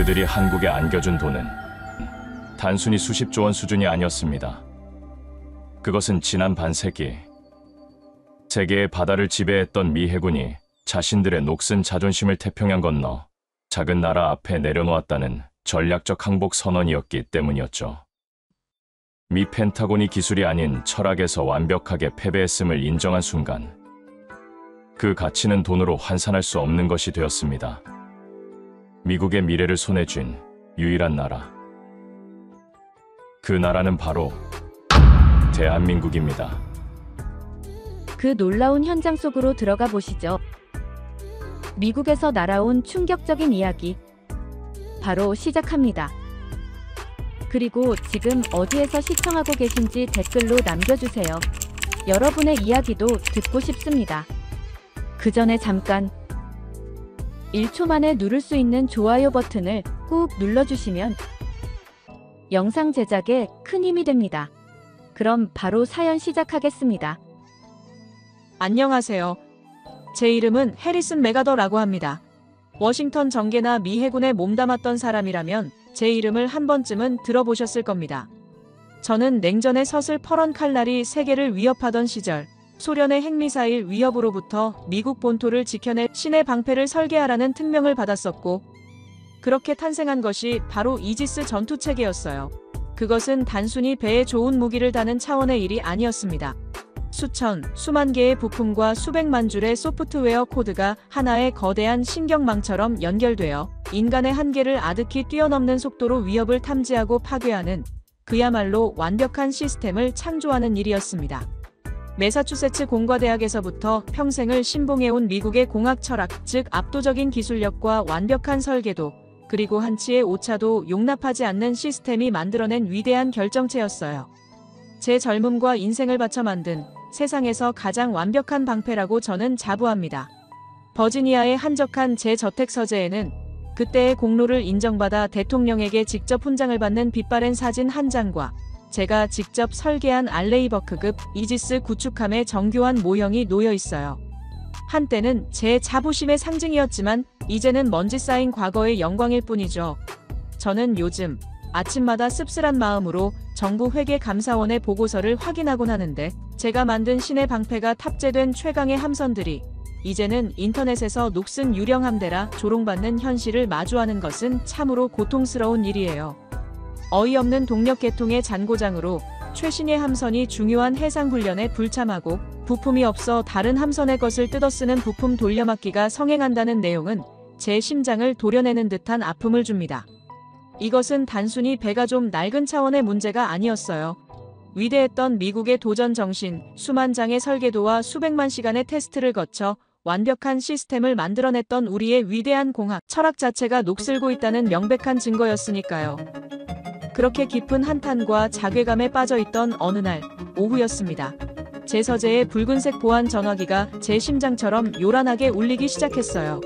그들이 한국에 안겨준 돈은 단순히 수십조 원 수준이 아니었습니다. 그것은 지난 반세기 세계의 바다를 지배했던 미 해군이 자신들의 녹슨 자존심을 태평양 건너 작은 나라 앞에 내려놓았다는 전략적 항복 선언이었기 때문이었죠. 미 펜타곤이 기술이 아닌 철학에서 완벽하게 패배했음을 인정한 순간 그 가치는 돈으로 환산할 수 없는 것이 되었습니다. 미국의 미래를 손에 쥔 유일한 나라. 그 나라는 바로 대한민국입니다. 그 놀라운 현장 속으로 들어가 보시죠. 미국에서 날아온 충격적인 이야기 바로 시작합니다. 그리고 지금 어디에서 시청하고 계신지 댓글로 남겨주세요. 여러분의 이야기도 듣고 싶습니다. 그 전에 잠깐 1초 만에 누를 수 있는 좋아요 버튼을 꾹 눌러주시면 영상 제작에 큰 힘이 됩니다. 그럼 바로 사연 시작하겠습니다. 안녕하세요. 제 이름은 해리슨 맥아더라고 합니다. 워싱턴 정계나 미 해군에 몸담았던 사람이라면 제 이름을 한 번쯤은 들어보셨을 겁니다. 저는 냉전의 서슬 퍼런 칼날이 세계를 위협하던 시절 소련의 핵미사일 위협으로부터 미국 본토를 지켜낼 신의 방패를 설계하라는 특명을 받았었고 그렇게 탄생한 것이 바로 이지스 전투체계였어요. 그것은 단순히 배에 좋은 무기를 다는 차원의 일이 아니었습니다. 수천, 수만 개의 부품과 수백만 줄의 소프트웨어 코드가 하나의 거대한 신경망처럼 연결되어 인간의 한계를 아득히 뛰어넘는 속도로 위협을 탐지하고 파괴하는 그야말로 완벽한 시스템을 창조하는 일이었습니다. 매사추세츠 공과대학에서부터 평생을 신봉해온 미국의 공학 철학, 즉 압도적인 기술력과 완벽한 설계도, 그리고 한치의 오차도 용납하지 않는 시스템이 만들어낸 위대한 결정체였어요. 제 젊음과 인생을 바쳐 만든 세상에서 가장 완벽한 방패라고 저는 자부합니다. 버지니아의 한적한 제 저택 서재에는 그때의 공로를 인정받아 대통령에게 직접 훈장을 받는 빛바랜 사진 한 장과 제가 직접 설계한 알레이버크급 이지스 구축함의 정교한 모형이 놓여 있어요. 한때는 제 자부심의 상징이었지만 이제는 먼지 쌓인 과거의 영광일 뿐이죠. 저는 요즘 아침마다 씁쓸한 마음으로 정부 회계감사원의 보고서를 확인하곤 하는데 제가 만든 신의 방패가 탑재된 최강의 함선들이 이제는 인터넷에서 녹슨 유령 함대라 조롱받는 현실을 마주하는 것은 참으로 고통스러운 일이에요. 어이없는 동력 계통의 잔고장으로 최신의 함선이 중요한 해상훈련에 불참하고 부품이 없어 다른 함선의 것을 뜯어쓰는 부품 돌려막기가 성행한다는 내용은 제 심장을 도려내는 듯한 아픔을 줍니다. 이것은 단순히 배가 좀 낡은 차원의 문제가 아니었어요. 위대했던 미국의 도전 정신, 수만 장의 설계도와 수백만 시간의 테스트를 거쳐 완벽한 시스템을 만들어냈던 우리의 위대한 공학, 철학 자체가 녹슬고 있다는 명백한 증거였으니까요. 그렇게 깊은 한탄과 자괴감에 빠져있던 어느 날 오후였습니다. 제 서재의 붉은색 보안 전화기가 제 심장처럼 요란하게 울리기 시작했어요.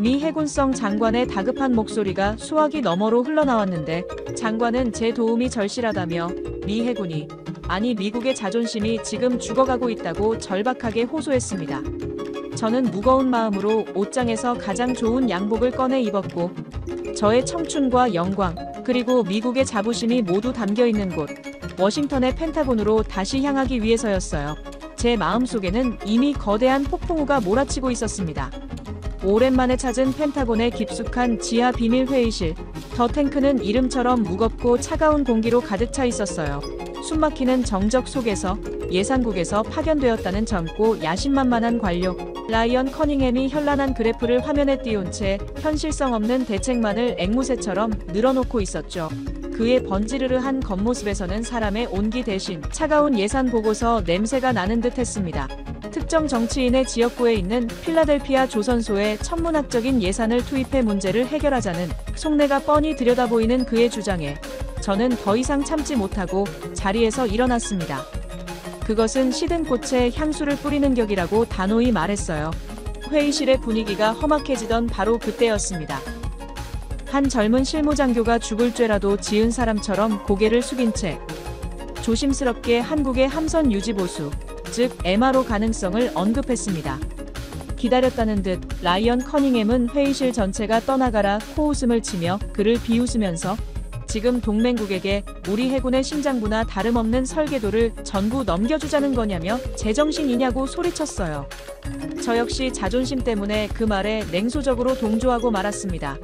미 해군성 장관의 다급한 목소리가 수화기 너머로 흘러나왔는데 장관은 제 도움이 절실하다며 미 해군이, 아니 미국의 자존심이 지금 죽어가고 있다고 절박하게 호소했습니다. 저는 무거운 마음으로 옷장에서 가장 좋은 양복을 꺼내 입었고 저의 청춘과 영광, 그리고 미국의 자부심이 모두 담겨있는 곳, 워싱턴의 펜타곤으로 다시 향하기 위해서였어요. 제 마음속에는 이미 거대한 폭풍우가 몰아치고 있었습니다. 오랜만에 찾은 펜타곤의 깊숙한 지하 비밀 회의실. 더 탱크는 이름처럼 무겁고 차가운 공기로 가득 차 있었어요. 숨막히는 정적 속에서 예산국에서 파견되었다는 젊고 야심만만한 관료 라이언 커닝햄이 현란한 그래프를 화면에 띄운 채 현실성 없는 대책만을 앵무새처럼 늘어놓고 있었죠. 그의 번지르르한 겉모습에서는 사람의 온기 대신 차가운 예산 보고서 냄새가 나는 듯 했습니다. 특정 정치인의 지역구에 있는 필라델피아 조선소에 천문학적인 예산을 투입해 문제를 해결하자는 속내가 뻔히 들여다보이는 그의 주장에 저는 더 이상 참지 못하고 자리에서 일어났습니다. 그것은 시든 꽃에 향수를 뿌리는 격이라고 단호히 말했어요. 회의실의 분위기가 험악해지던 바로 그때였습니다. 한 젊은 실무장교가 죽을 죄라도 지은 사람처럼 고개를 숙인 채 조심스럽게 한국의 함선 유지 보수, 즉 MRO 가능성을 언급했습니다. 기다렸다는 듯 라이언 커닝햄은 회의실 전체가 떠나가라 코웃음을 치며 그를 비웃으면서 지금 동맹국에게 우리 해군의 심장부나 다름없는 설계도를 전부 넘겨주자는 거냐며 제정신이냐고 소리쳤어요. 저 역시 자존심 때문에 그 말에 냉소적으로 동조하고 말았습니다.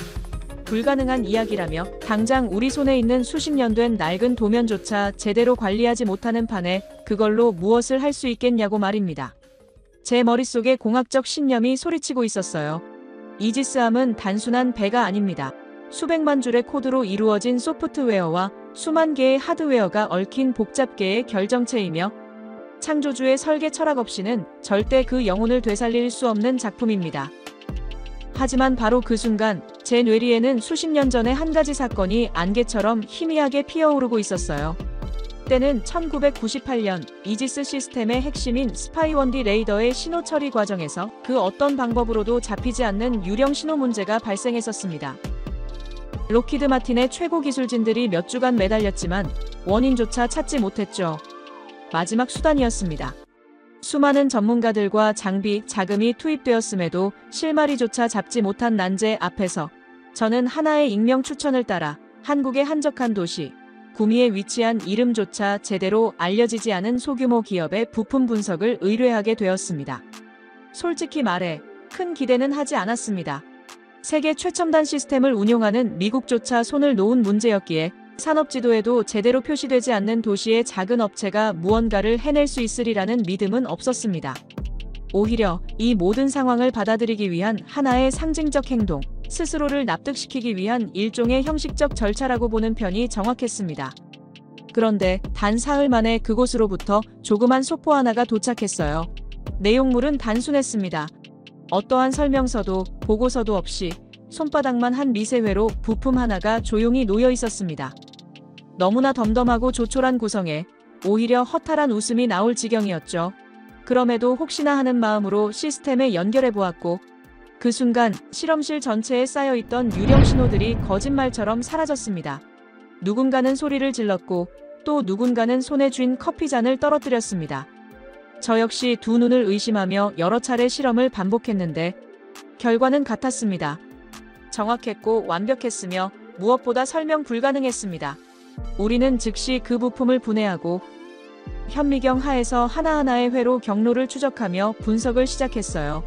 불가능한 이야기라며 당장 우리 손에 있는 수십 년 된 낡은 도면조차 제대로 관리하지 못하는 판에 그걸로 무엇을 할 수 있겠냐고 말입니다. 제 머릿속에 공학적 신념이 소리치고 있었어요. 이지스함은 단순한 배가 아닙니다. 수백만 줄의 코드로 이루어진 소프트웨어와 수만 개의 하드웨어가 얽힌 복잡계의 결정체이며 창조주의 설계 철학 없이는 절대 그 영혼을 되살릴 수 없는 작품입니다. 하지만 바로 그 순간 제 뇌리에는 수십 년 전의 한 가지 사건이 안개처럼 희미하게 피어오르고 있었어요. 때는 1998년 이지스 시스템의 핵심인 스파이1D 레이더의 신호 처리 과정에서 그 어떤 방법으로도 잡히지 않는 유령 신호 문제가 발생했었습니다. 록히드 마틴의 최고 기술진들이 몇 주간 매달렸지만 원인조차 찾지 못했죠. 마지막 수단이었습니다. 수많은 전문가들과 장비, 자금이 투입되었음에도 실마리조차 잡지 못한 난제 앞에서 저는 하나의 익명 추천을 따라 한국의 한적한 도시, 구미에 위치한 이름조차 제대로 알려지지 않은 소규모 기업의 부품 분석을 의뢰하게 되었습니다. 솔직히 말해 큰 기대는 하지 않았습니다. 세계 최첨단 시스템을 운용하는 미국조차 손을 놓은 문제였기에 산업지도에도 제대로 표시되지 않는 도시의 작은 업체가 무언가를 해낼 수 있으리라는 믿음은 없었습니다. 오히려 이 모든 상황을 받아들이기 위한 하나의 상징적 행동, 스스로를 납득시키기 위한 일종의 형식적 절차라고 보는 편이 정확했습니다. 그런데 단 사흘 만에 그곳으로부터 조그만 소포 하나가 도착했어요. 내용물은 단순했습니다. 어떠한 설명서도 보고서도 없이 손바닥만 한 미세회로 부품 하나가 조용히 놓여 있었습니다. 너무나 덤덤하고 조촐한 구성에 오히려 허탈한 웃음이 나올 지경이었죠. 그럼에도 혹시나 하는 마음으로 시스템에 연결해 보았고 그 순간 실험실 전체에 쌓여있던 유령 신호들이 거짓말처럼 사라졌습니다. 누군가는 소리를 질렀고 또 누군가는 손에 쥔 커피잔을 떨어뜨렸습니다. 저 역시 두 눈을 의심하며 여러 차례 실험을 반복했는데 결과는 같았습니다. 정확했고 완벽했으며 무엇보다 설명 불가능했습니다. 우리는 즉시 그 부품을 분해하고 현미경 하에서 하나하나의 회로 경로를 추적하며 분석을 시작했어요.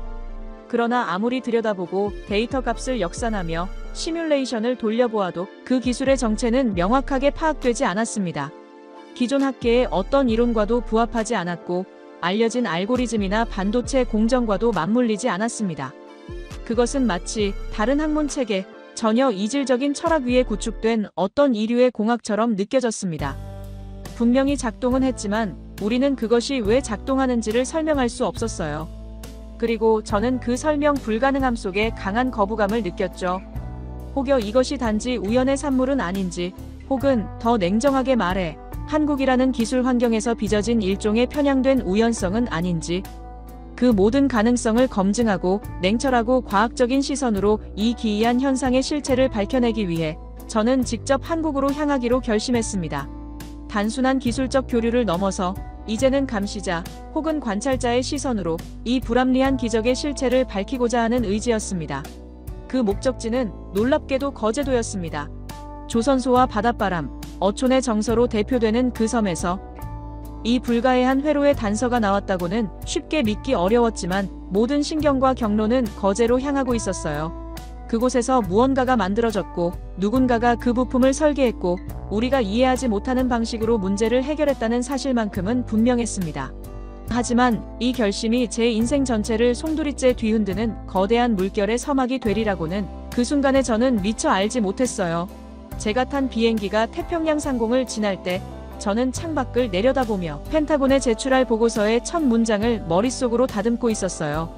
그러나 아무리 들여다보고 데이터 값을 역산하며 시뮬레이션을 돌려보아도 그 기술의 정체는 명확하게 파악되지 않았습니다. 기존 학계의 어떤 이론과도 부합하지 않았고 알려진 알고리즘이나 반도체 공정과도 맞물리지 않았습니다. 그것은 마치 다른 학문 체계, 전혀 이질적인 철학 위에 구축된 어떤 이류의 공학처럼 느껴졌습니다. 분명히 작동은 했지만 우리는 그것이 왜 작동하는지를 설명할 수 없었어요. 그리고 저는 그 설명 불가능함 속에 강한 거부감을 느꼈죠. 혹여 이것이 단지 우연의 산물은 아닌지, 혹은 더 냉정하게 말해 한국이라는 기술 환경에서 빚어진 일종의 편향된 우연성은 아닌지, 그 모든 가능성을 검증하고 냉철하고 과학적인 시선으로 이 기이한 현상의 실체를 밝혀내기 위해 저는 직접 한국으로 향하기로 결심했습니다. 단순한 기술적 교류를 넘어서 이제는 감시자 혹은 관찰자의 시선으로 이 불합리한 기적의 실체를 밝히고자 하는 의지였습니다. 그 목적지는 놀랍게도 거제도였습니다. 조선소와 바닷바람, 어촌의 정서로 대표되는 그 섬에서 이 불가해한 회로의 단서가 나왔다고는 쉽게 믿기 어려웠지만 모든 신경과 경로는 거제로 향하고 있었어요. 그곳에서 무언가가 만들어졌고 누군가가 그 부품을 설계했고 우리가 이해하지 못하는 방식으로 문제를 해결했다는 사실만큼은 분명했습니다. 하지만 이 결심이 제 인생 전체를 송두리째 뒤흔드는 거대한 물결의 서막이 되리라고는 그 순간에 저는 미처 알지 못했어요. 제가 탄 비행기가 태평양 상공을 지날 때 저는 창밖을 내려다보며 펜타곤에 제출할 보고서의 첫 문장을 머릿속으로 다듬고 있었어요.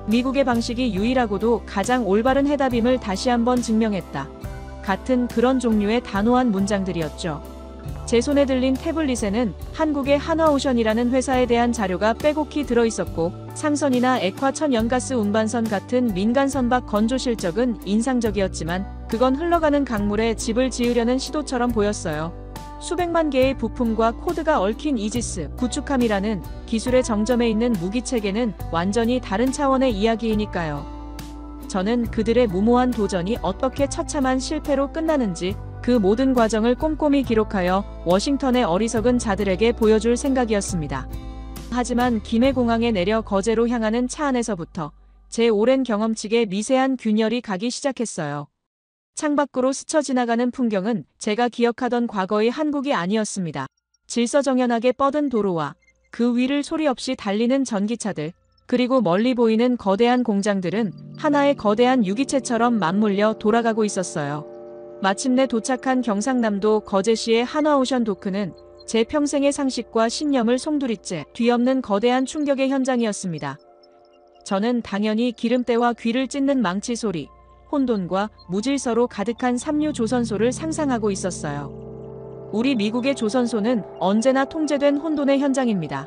미국의 방식이 유일하고도 가장 올바른 해답임을 다시 한번 증명했다. 같은 그런 종류의 단호한 문장들이었죠. 제 손에 들린 태블릿에는 한국의 한화오션이라는 회사에 대한 자료가 빼곡히 들어있었고 상선이나 액화 천연가스 운반선 같은 민간 선박 건조 실적은 인상적이었지만 그건 흘러가는 강물에 집을 지으려는 시도처럼 보였어요. 수백만 개의 부품과 코드가 얽힌 이지스 구축함이라는 기술의 정점에 있는 무기체계는 완전히 다른 차원의 이야기이니까요. 저는 그들의 무모한 도전이 어떻게 처참한 실패로 끝나는지 그 모든 과정을 꼼꼼히 기록하여 워싱턴의 어리석은 자들에게 보여줄 생각이었습니다. 하지만 김해공항에 내려 거제로 향하는 차 안에서부터 제 오랜 경험칙에 미세한 균열이 가기 시작했어요. 창밖으로 스쳐 지나가는 풍경은 제가 기억하던 과거의 한국이 아니었습니다. 질서정연하게 뻗은 도로와 그 위를 소리 없이 달리는 전기차들, 그리고 멀리 보이는 거대한 공장들은 하나의 거대한 유기체처럼 맞물려 돌아가고 있었어요. 마침내 도착한 경상남도 거제시의 한화오션 도크는 제 평생의 상식과 신념을 송두리째 뒤엎는 거대한 충격의 현장이었습니다. 저는 당연히 기름때와 귀를 찢는 망치 소리, 혼돈과 무질서로 가득한 삼류 조선소를 상상하고 있었어요. 우리 미국의 조선소는 언제나 통제된 혼돈의 현장입니다.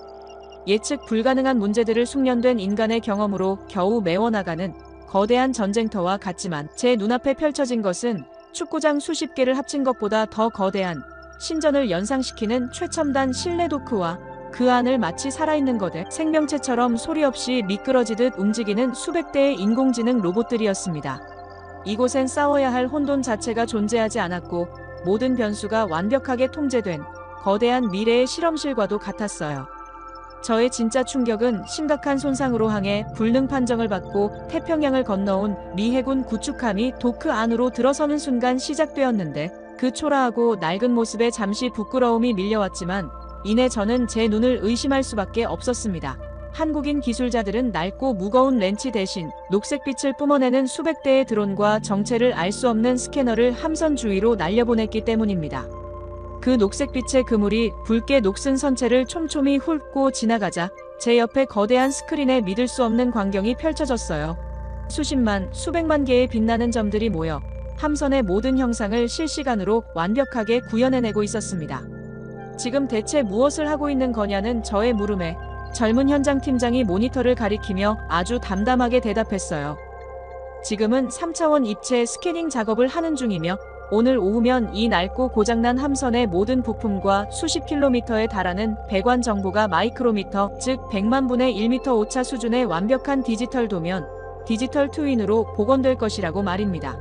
예측 불가능한 문제들을 숙련된 인간의 경험으로 겨우 메워나가는 거대한 전쟁터와 같지만 제 눈앞에 펼쳐진 것은 축구장 수십 개를 합친 것보다 더 거대한 신전을 연상시키는 최첨단 실내 도크와 그 안을 마치 살아있는 거대 생명체처럼 소리 없이 미끄러지듯 움직이는 수백 대의 인공지능 로봇들이었습니다. 이곳엔 싸워야 할 혼돈 자체가 존재하지 않았고 모든 변수가 완벽하게 통제된 거대한 미래의 실험실과도 같았어요. 저의 진짜 충격은 심각한 손상으로 항해 불능 판정을 받고 태평양을 건너온 미 해군 구축함이 도크 안으로 들어서는 순간 시작되었는데 그 초라하고 낡은 모습에 잠시 부끄러움이 밀려왔지만 이내 저는 제 눈을 의심할 수밖에 없었습니다. 한국인 기술자들은 낡고 무거운 렌치 대신 녹색빛을 뿜어내는 수백 대의 드론과 정체를 알 수 없는 스캐너를 함선 주위로 날려보냈기 때문입니다. 그 녹색빛의 그물이 붉게 녹슨 선체를 촘촘히 훑고 지나가자 제 옆에 거대한 스크린에 믿을 수 없는 광경이 펼쳐졌어요. 수십만, 수백만 개의 빛나는 점들이 모여 함선의 모든 형상을 실시간으로 완벽하게 구현해내고 있었습니다. 지금 대체 무엇을 하고 있는 거냐는 저의 물음에 젊은 현장 팀장이 모니터를 가리키며 아주 담담하게 대답했어요. 지금은 3차원 입체 스캐닝 작업을 하는 중이며 오늘 오후면 이 낡고 고장난 함선의 모든 부품과 수십 킬로미터에 달하는 배관 정보가 마이크로미터, 즉 100만 분의 1미터 오차 수준의 완벽한 디지털 도면, 디지털 트윈으로 복원될 것이라고 말입니다.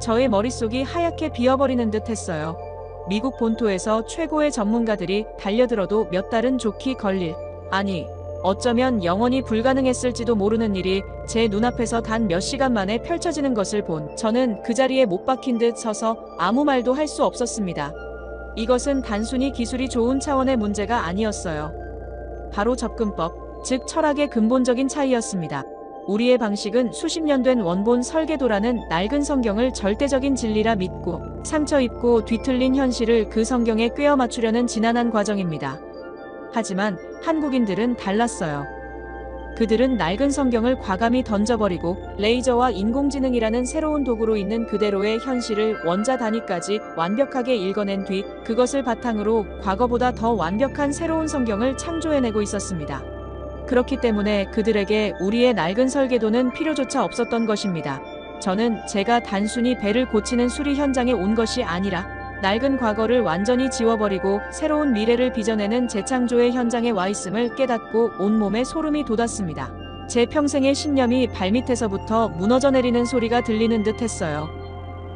저의 머릿속이 하얗게 비어버리는 듯 했어요. 미국 본토에서 최고의 전문가들이 달려들어도 몇 달은 좋게 걸릴, 아니, 어쩌면 영원히 불가능했을지도 모르는 일이 제 눈앞에서 단 몇 시간 만에 펼쳐지는 것을 본 저는 그 자리에 못 박힌 듯 서서 아무 말도 할 수 없었습니다. 이것은 단순히 기술이 좋은 차원의 문제가 아니었어요. 바로 접근법, 즉 철학의 근본적인 차이였습니다. 우리의 방식은 수십 년 된 원본 설계도라는 낡은 성경을 절대적인 진리라 믿고 상처 입고 뒤틀린 현실을 그 성경에 꿰어 맞추려는 지난한 과정입니다. 하지만 한국인들은 달랐어요. 그들은 낡은 성경을 과감히 던져버리고 레이저와 인공지능이라는 새로운 도구로 있는 그대로의 현실을 원자 단위까지 완벽하게 읽어낸 뒤 그것을 바탕으로 과거보다 더 완벽한 새로운 성경을 창조해내고 있었습니다. 그렇기 때문에 그들에게 우리의 낡은 설계도는 필요조차 없었던 것입니다. 저는 제가 단순히 배를 고치는 수리 현장에 온 것이 아니라 낡은 과거를 완전히 지워버리고 새로운 미래를 빚어내는 재창조의 현장에 와 있음을 깨닫고 온몸에 소름이 돋았습니다. 제 평생의 신념이 발밑에서부터 무너져 내리는 소리가 들리는 듯 했어요.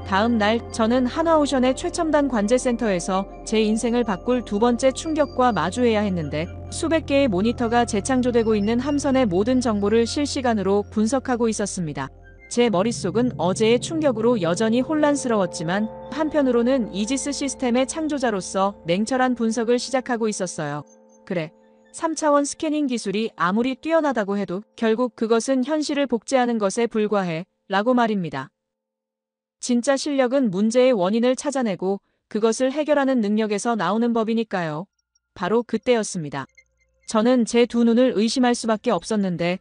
다음 날 저는 한화오션의 최첨단 관제센터에서 제 인생을 바꿀 두 번째 충격과 마주해야 했는데 수백 개의 모니터가 재창조되고 있는 함선의 모든 정보를 실시간으로 분석하고 있었습니다. 제 머릿속은 어제의 충격으로 여전히 혼란스러웠지만 한편으로는 이지스 시스템의 창조자로서 냉철한 분석을 시작하고 있었어요. 그래, 3차원 스캐닝 기술이 아무리 뛰어나다고 해도 결국 그것은 현실을 복제하는 것에 불과해 라고 말입니다. 진짜 실력은 문제의 원인을 찾아내고 그것을 해결하는 능력에서 나오는 법이니까요. 바로 그때였습니다. 저는 제 두 눈을 의심할 수밖에 없었는데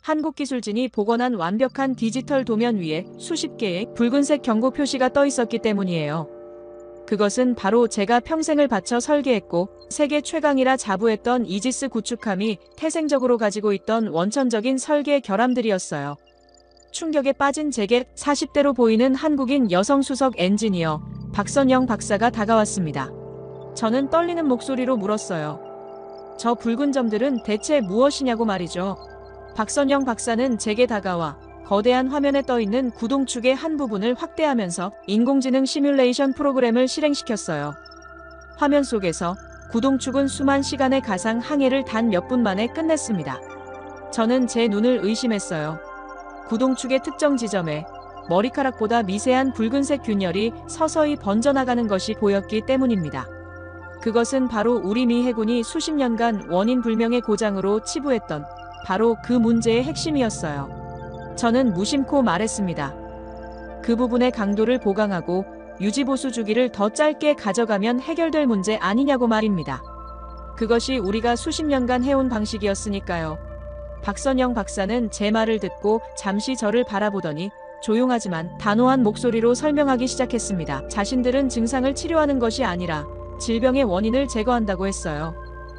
한국 기술진이 복원한 완벽한 디지털 도면 위에 수십 개의 붉은색 경고 표시가 떠 있었기 때문이에요. 그것은 바로 제가 평생을 바쳐 설계했고 세계 최강이라 자부했던 이지스 구축함이 태생적으로 가지고 있던 원천적인 설계 결함들이었어요. 충격에 빠진 제게 40대로 보이는 한국인 여성 수석 엔지니어 박선영 박사가 다가왔습니다. 저는 떨리는 목소리로 물었어요. 저 붉은 점들은 대체 무엇이냐고 말이죠. 박선영 박사는 제게 다가와 거대한 화면에 떠있는 구동축의 한 부분을 확대하면서 인공지능 시뮬레이션 프로그램을 실행시켰어요. 화면 속에서 구동축은 수만 시간의 가상 항해를 단 몇 분 만에 끝냈습니다. 저는 제 눈을 의심했어요. 구동축의 특정 지점에 머리카락보다 미세한 붉은색 균열이 서서히 번져나가는 것이 보였기 때문입니다. 그것은 바로 우리 미 해군이 수십 년간 원인 불명의 고장으로 치부했던 바로 그 문제의 핵심이었어요. 저는 무심코 말했습니다. 그 부분의 강도를 보강하고 유지보수 주기를 더 짧게 가져가면 해결될 문제 아니냐고 말입니다. 그것이 우리가 수십 년간 해온 방식이었으니까요. 박선영 박사는 제 말을 듣고 잠시 저를 바라보더니 조용하지만 단호한 목소리로 설명하기 시작했습니다. 자신들은 증상을 치료하는 것이 아니라 질병의 원인을 제거한다고 했어요.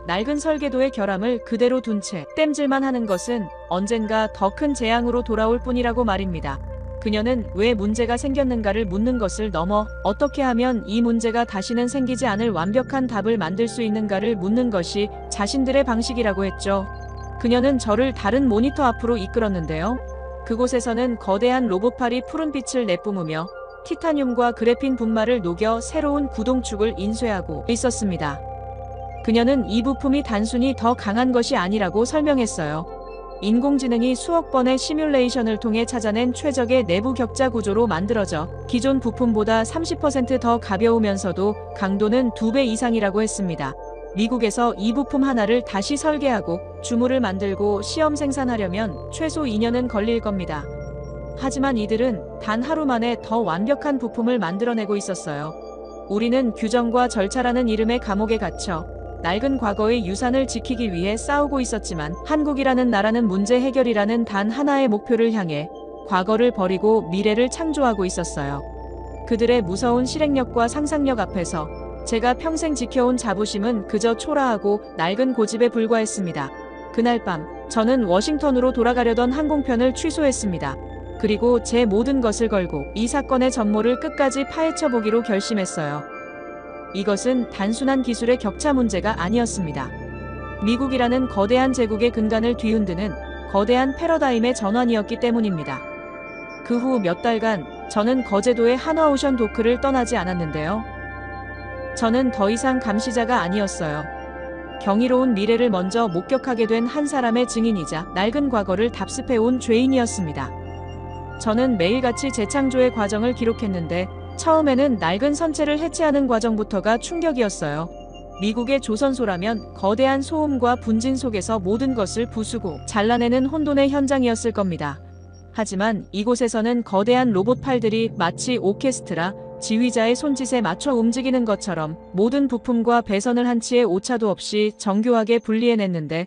낡은 설계도의 결함을 그대로 둔 채 땜질만 하는 것은 언젠가 더 큰 재앙으로 돌아올 뿐이라고 말입니다. 그녀는 왜 문제가 생겼는가를 묻는 것을 넘어 어떻게 하면 이 문제가 다시는 생기지 않을 완벽한 답을 만들 수 있는가를 묻는 것이 자신들의 방식이라고 했죠. 그녀는 저를 다른 모니터 앞으로 이끌었는데요. 그곳에서는 거대한 로봇팔이 푸른빛을 내뿜으며 티타늄과 그래핀 분말을 녹여 새로운 구동축을 인쇄하고 있었습니다. 그녀는 이 부품이 단순히 더 강한 것이 아니라고 설명했어요. 인공지능이 수억 번의 시뮬레이션을 통해 찾아낸 최적의 내부 격자 구조로 만들어져 기존 부품보다 30% 더 가벼우면서도 강도는 2배 이상이라고 했습니다. 미국에서 이 부품 하나를 다시 설계하고 주물을 만들고 시험 생산하려면 최소 2년은 걸릴 겁니다. 하지만 이들은 단 하루 만에 더 완벽한 부품을 만들어내고 있었어요. 우리는 규정과 절차라는 이름의 감옥에 갇혀 낡은 과거의 유산을 지키기 위해 싸우고 있었지만 한국이라는 나라는 문제 해결이라는 단 하나의 목표를 향해 과거를 버리고 미래를 창조하고 있었어요. 그들의 무서운 실행력과 상상력 앞에서 제가 평생 지켜온 자부심은 그저 초라하고 낡은 고집에 불과했습니다. 그날 밤 저는 워싱턴으로 돌아가려던 항공편을 취소했습니다. 그리고 제 모든 것을 걸고 이 사건의 전모를 끝까지 파헤쳐 보기로 결심했어요. 이것은 단순한 기술의 격차 문제가 아니었습니다. 미국이라는 거대한 제국의 근간을 뒤흔드는 거대한 패러다임의 전환이었기 때문입니다. 그 후 몇 달간 저는 거제도의 한화오션 도크를 떠나지 않았는데요. 저는 더 이상 감시자가 아니었어요. 경이로운 미래를 먼저 목격하게 된 한 사람의 증인이자 낡은 과거를 답습해온 죄인이었습니다. 저는 매일같이 재창조의 과정을 기록했는데 처음에는 낡은 선체를 해체하는 과정부터가 충격이었어요. 미국의 조선소라면 거대한 소음과 분진 속에서 모든 것을 부수고 잘라내는 혼돈의 현장이었을 겁니다. 하지만 이곳에서는 거대한 로봇 팔들이 마치 오케스트라, 지휘자의 손짓에 맞춰 움직이는 것처럼 모든 부품과 배선을 한치의 오차도 없이 정교하게 분리해냈는데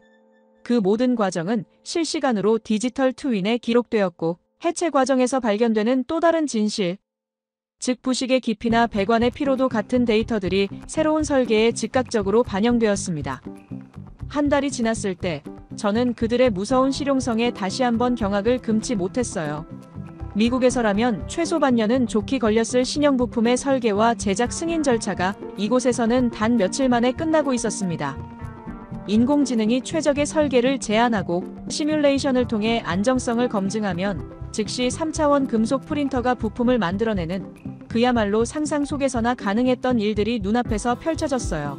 그 모든 과정은 실시간으로 디지털 트윈에 기록되었고 해체 과정에서 발견되는 또 다른 진실, 즉 부식의 깊이나 배관의 피로도 같은 데이터들이 새로운 설계에 즉각적으로 반영되었습니다. 한 달이 지났을 때 저는 그들의 무서운 실용성에 다시 한번 경악을 금치 못했어요. 미국에서라면 최소 반년은 좋게 걸렸을 신형 부품의 설계와 제작 승인 절차가 이곳에서는 단 며칠 만에 끝나고 있었습니다. 인공지능이 최적의 설계를 제안하고 시뮬레이션을 통해 안정성을 검증하면 즉시 3차원 금속 프린터가 부품을 만들어내는 그야말로 상상 속에서나 가능했던 일들이 눈앞에서 펼쳐졌어요.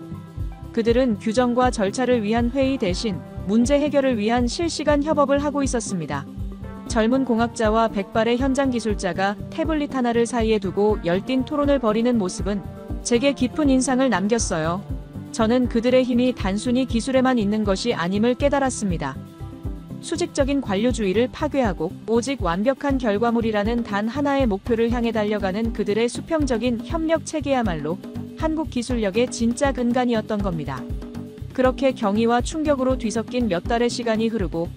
그들은 규정과 절차를 위한 회의 대신 문제 해결을 위한 실시간 협업을 하고 있었습니다. 젊은 공학자와 백발의 현장 기술자가 태블릿 하나를 사이에 두고 열띤 토론을 벌이는 모습은 제게 깊은 인상을 남겼어요. 저는 그들의 힘이 단순히 기술에만 있는 것이 아님을 깨달았습니다. 수직적인 관료주의를 파괴하고 오직 완벽한 결과물이라는 단 하나의 목표를 향해 달려가는 그들의 수평적인 협력 체계야말로 한국 기술력의 진짜 근간이었던 겁니다. 그렇게 경이와 충격으로 뒤섞인 몇 달의 시간이 흐르고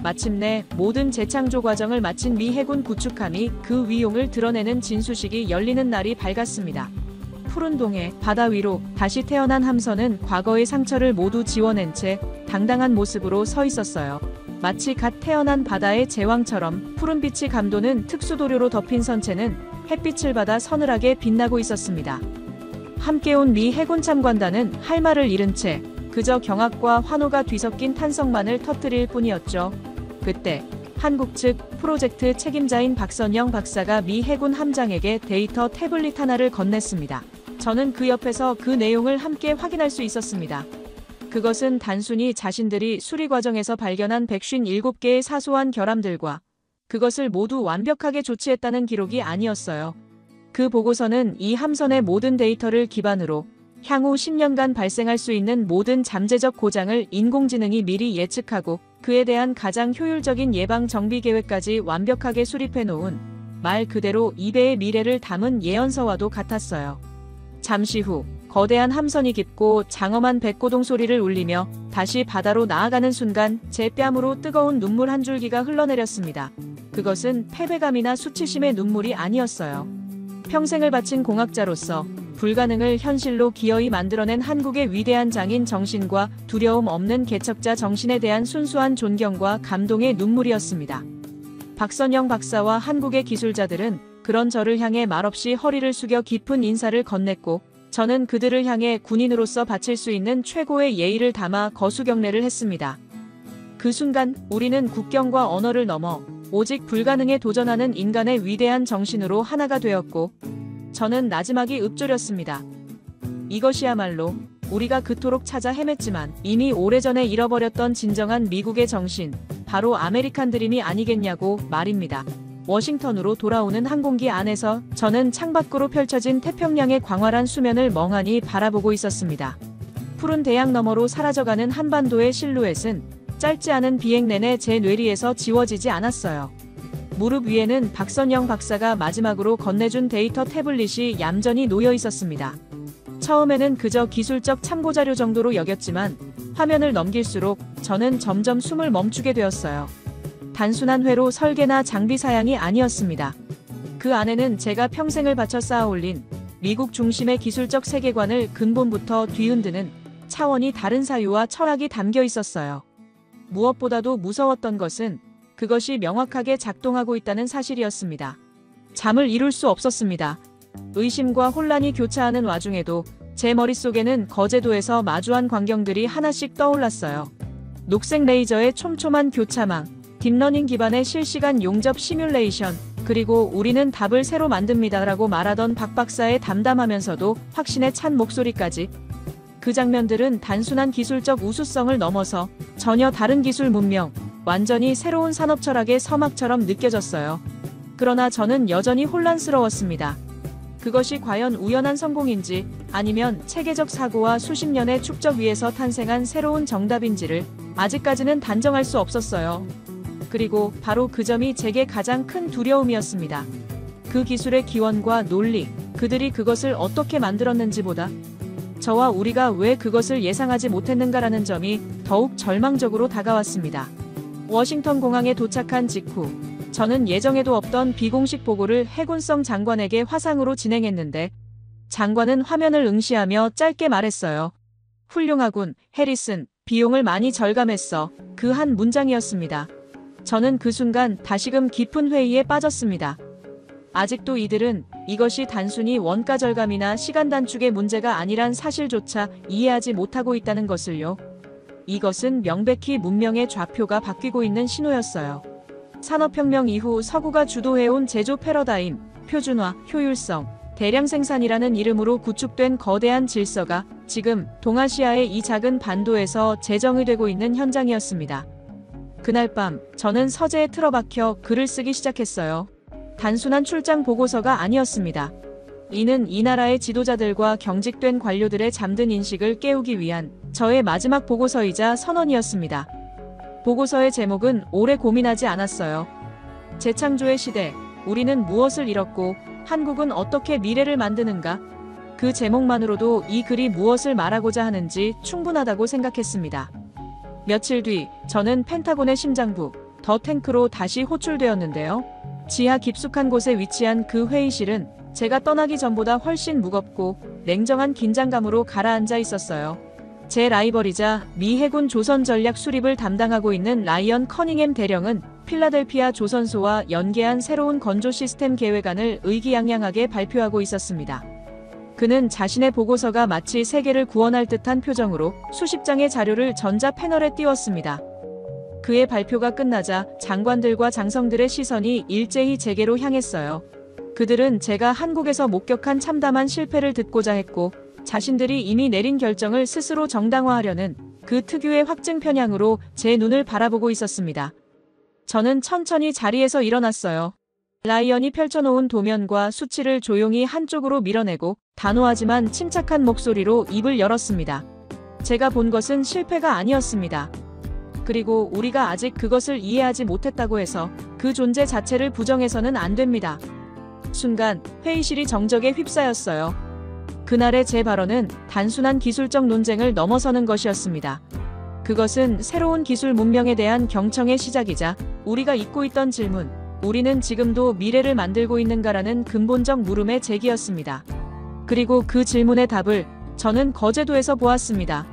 마침내 모든 재창조 과정을 마친 미 해군 구축함이 그 위용을 드러내는 진수식이 열리는 날이 밝았습니다. 푸른 동해 바다 위로 다시 태어난 함선은 과거의 상처를 모두 지워낸 채 당당한 모습으로 서 있었어요. 마치 갓 태어난 바다의 제왕처럼 푸른빛이 감도는 특수도료로 덮인 선체는 햇빛을 받아 서늘하게 빛나고 있었습니다. 함께 온 미 해군 참관단은 할 말을 잃은 채 그저 경악과 환호가 뒤섞인 탄성만을 터뜨릴 뿐이었죠. 그때 한국 측 프로젝트 책임자인 박선영 박사가 미 해군 함장에게 데이터 태블릿 하나를 건넸습니다. 저는 그 옆에서 그 내용을 함께 확인할 수 있었습니다. 그것은 단순히 자신들이 수리 과정에서 발견한 157개의 사소한 결함들과 그것을 모두 완벽하게 조치했다는 기록이 아니었어요. 그 보고서는 이 함선의 모든 데이터를 기반으로 향후 10년간 발생할 수 있는 모든 잠재적 고장을 인공지능이 미리 예측하고 그에 대한 가장 효율적인 예방 정비 계획까지 완벽하게 수립해 놓은 말 그대로 2배의 미래를 담은 예언서와도 같았어요. 잠시 후 거대한 함선이 깊고 장엄한 백고동 소리를 울리며 다시 바다로 나아가는 순간 제 뺨으로 뜨거운 눈물 한 줄기가 흘러내렸습니다. 그것은 패배감이나 수치심의 눈물이 아니었어요. 평생을 바친 공학자로서 불가능을 현실로 기어이 만들어낸 한국의 위대한 장인 정신과 두려움 없는 개척자 정신에 대한 순수한 존경과 감동의 눈물이었습니다. 박선영 박사와 한국의 기술자들은 그런 저를 향해 말없이 허리를 숙여 깊은 인사를 건넸고 저는 그들을 향해 군인으로서 바칠 수 있는 최고의 예의를 담아 거수경례를 했습니다. 그 순간 우리는 국경과 언어를 넘어 오직 불가능에 도전하는 인간의 위대한 정신으로 하나가 되었고 저는 나지막이 읊조렸습니다. 이것이야말로 우리가 그토록 찾아 헤맸지만 이미 오래전에 잃어버렸던 진정한 미국의 정신, 바로 아메리칸 드림이 아니겠냐고 말입니다. 워싱턴으로 돌아오는 항공기 안에서 저는 창밖으로 펼쳐진 태평양의 광활한 수면을 멍하니 바라보고 있었습니다. 푸른 대양 너머로 사라져가는 한반도의 실루엣은 짧지 않은 비행 내내 제 뇌리에서 지워지지 않았어요. 무릎 위에는 박선영 박사가 마지막으로 건네준 데이터 태블릿이 얌전히 놓여 있었습니다. 처음에는 그저 기술적 참고자료 정도로 여겼지만 화면을 넘길수록 저는 점점 숨을 멈추게 되었어요. 단순한 회로 설계나 장비 사양이 아니었습니다. 그 안에는 제가 평생을 바쳐 쌓아올린 미국 중심의 기술적 세계관을 근본부터 뒤흔드는 차원이 다른 사유와 철학이 담겨 있었어요. 무엇보다도 무서웠던 것은 그것이 명확하게 작동하고 있다는 사실이었습니다. 잠을 이룰 수 없었습니다. 의심과 혼란이 교차하는 와중에도 제 머릿속에는 거제도에서 마주한 광경들이 하나씩 떠올랐어요. 녹색 레이저의 촘촘한 교차망, 딥러닝 기반의 실시간 용접 시뮬레이션, 그리고 우리는 답을 새로 만듭니다라고 말하던 박 박사의 담담하면서도 확신에 찬 목소리까지. 그 장면들은 단순한 기술적 우수성을 넘어서 전혀 다른 기술 문명, 완전히 새로운 산업 철학의 서막처럼 느껴졌어요. 그러나 저는 여전히 혼란스러웠습니다. 그것이 과연 우연한 성공인지 아니면 체계적 사고와 수십 년의 축적 위에서 탄생한 새로운 정답인지를 아직까지는 단정할 수 없었어요. 그리고 바로 그 점이 제게 가장 큰 두려움이었습니다. 그 기술의 기원과 논리, 그들이 그것을 어떻게 만들었는지보다 저와 우리가 왜 그것을 예상하지 못했는가라는 점이 더욱 절망적으로 다가왔습니다. 워싱턴 공항에 도착한 직후 저는 예정에도 없던 비공식 보고를 해군성 장관에게 화상으로 진행했는데 장관은 화면을 응시하며 짧게 말했어요. 훌륭하군, 해리슨. 비용을 많이 절감했어. 그 한 문장이었습니다. 저는 그 순간 다시금 깊은 회의에 빠졌습니다. 아직도 이들은 이것이 단순히 원가 절감이나 시간 단축의 문제가 아니란 사실조차 이해하지 못하고 있다는 것을요. 이것은 명백히 문명의 좌표가 바뀌고 있는 신호였어요. 산업혁명 이후 서구가 주도해온 제조 패러다임, 표준화, 효율성, 대량 생산이라는 이름으로 구축된 거대한 질서가 지금 동아시아의 이 작은 반도에서 재정이 되고 있는 현장이었습니다. 그날 밤 저는 서재에 틀어박혀 글을 쓰기 시작했어요. 단순한 출장 보고서가 아니었습니다. 이는 이 나라의 지도자들과 경직된 관료들의 잠든 인식을 깨우기 위한 저의 마지막 보고서이자 선언이었습니다. 보고서의 제목은 오래 고민하지 않았어요. 재창조의 시대, 우리는 무엇을 잃었고 한국은 어떻게 미래를 만드는가? 그 제목만으로도 이 글이 무엇을 말하고자 하는지 충분하다고 생각했습니다. 며칠 뒤 저는 펜타곤의 심장부, 더 탱크로 다시 호출되었는데요. 지하 깊숙한 곳에 위치한 그 회의실은 제가 떠나기 전보다 훨씬 무겁고 냉정한 긴장감으로 가라앉아 있었어요. 제 라이벌이자 미 해군 조선 전략 수립을 담당하고 있는 라이언 커닝햄 대령은 필라델피아 조선소와 연계한 새로운 건조 시스템 계획안을 의기양양하게 발표하고 있었습니다. 그는 자신의 보고서가 마치 세계를 구원할 듯한 표정으로 수십 장의 자료를 전자 패널에 띄웠습니다. 그의 발표가 끝나자 장관들과 장성들의 시선이 일제히 제게로 향했어요. 그들은 제가 한국에서 목격한 참담한 실패를 듣고자 했고, 자신들이 이미 내린 결정을 스스로 정당화하려는 그 특유의 확증 편향으로 제 눈을 바라보고 있었습니다. 저는 천천히 자리에서 일어났어요. 라이언이 펼쳐놓은 도면과 수치를 조용히 한쪽으로 밀어내고 단호하지만 침착한 목소리로 입을 열었습니다. 제가 본 것은 실패가 아니었습니다. 그리고 우리가 아직 그것을 이해하지 못했다고 해서 그 존재 자체를 부정해서는 안 됩니다. 순간 회의실이 정적에 휩싸였어요. 그날의 제 발언은 단순한 기술적 논쟁을 넘어서는 것이었습니다. 그것은 새로운 기술 문명에 대한 경청의 시작이자 우리가 잊고 있던 질문, 우리는 지금도 미래를 만들고 있는가라는 근본적 물음의 제기였습니다. 그리고 그 질문의 답을 저는 거제도에서 보았습니다.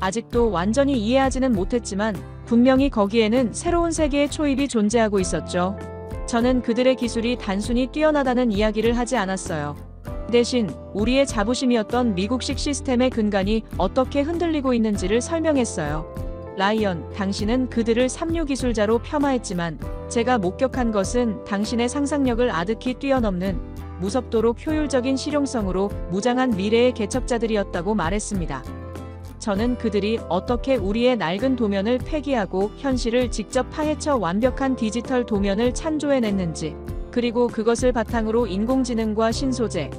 아직도 완전히 이해하지는 못했지만 분명히 거기에는 새로운 세계의 초입이 존재하고 있었죠. 저는 그들의 기술이 단순히 뛰어나다는 이야기를 하지 않았어요. 대신 우리의 자부심이었던 미국식 시스템의 근간이 어떻게 흔들리고 있는지를 설명했어요. 라이언, 당신은 그들을 삼류 기술자로 폄하했지만 제가 목격한 것은 당신의 상상력을 아득히 뛰어넘는 무섭도록 효율적인 실용성으로 무장한 미래의 개척자들이었다고 말했습니다. 저는 그들이 어떻게 우리의 낡은 도면을 폐기하고 현실을 직접 파헤쳐 완벽한 디지털 도면을 창조해냈는지, 그리고 그것을 바탕으로 인공지능과 신소재,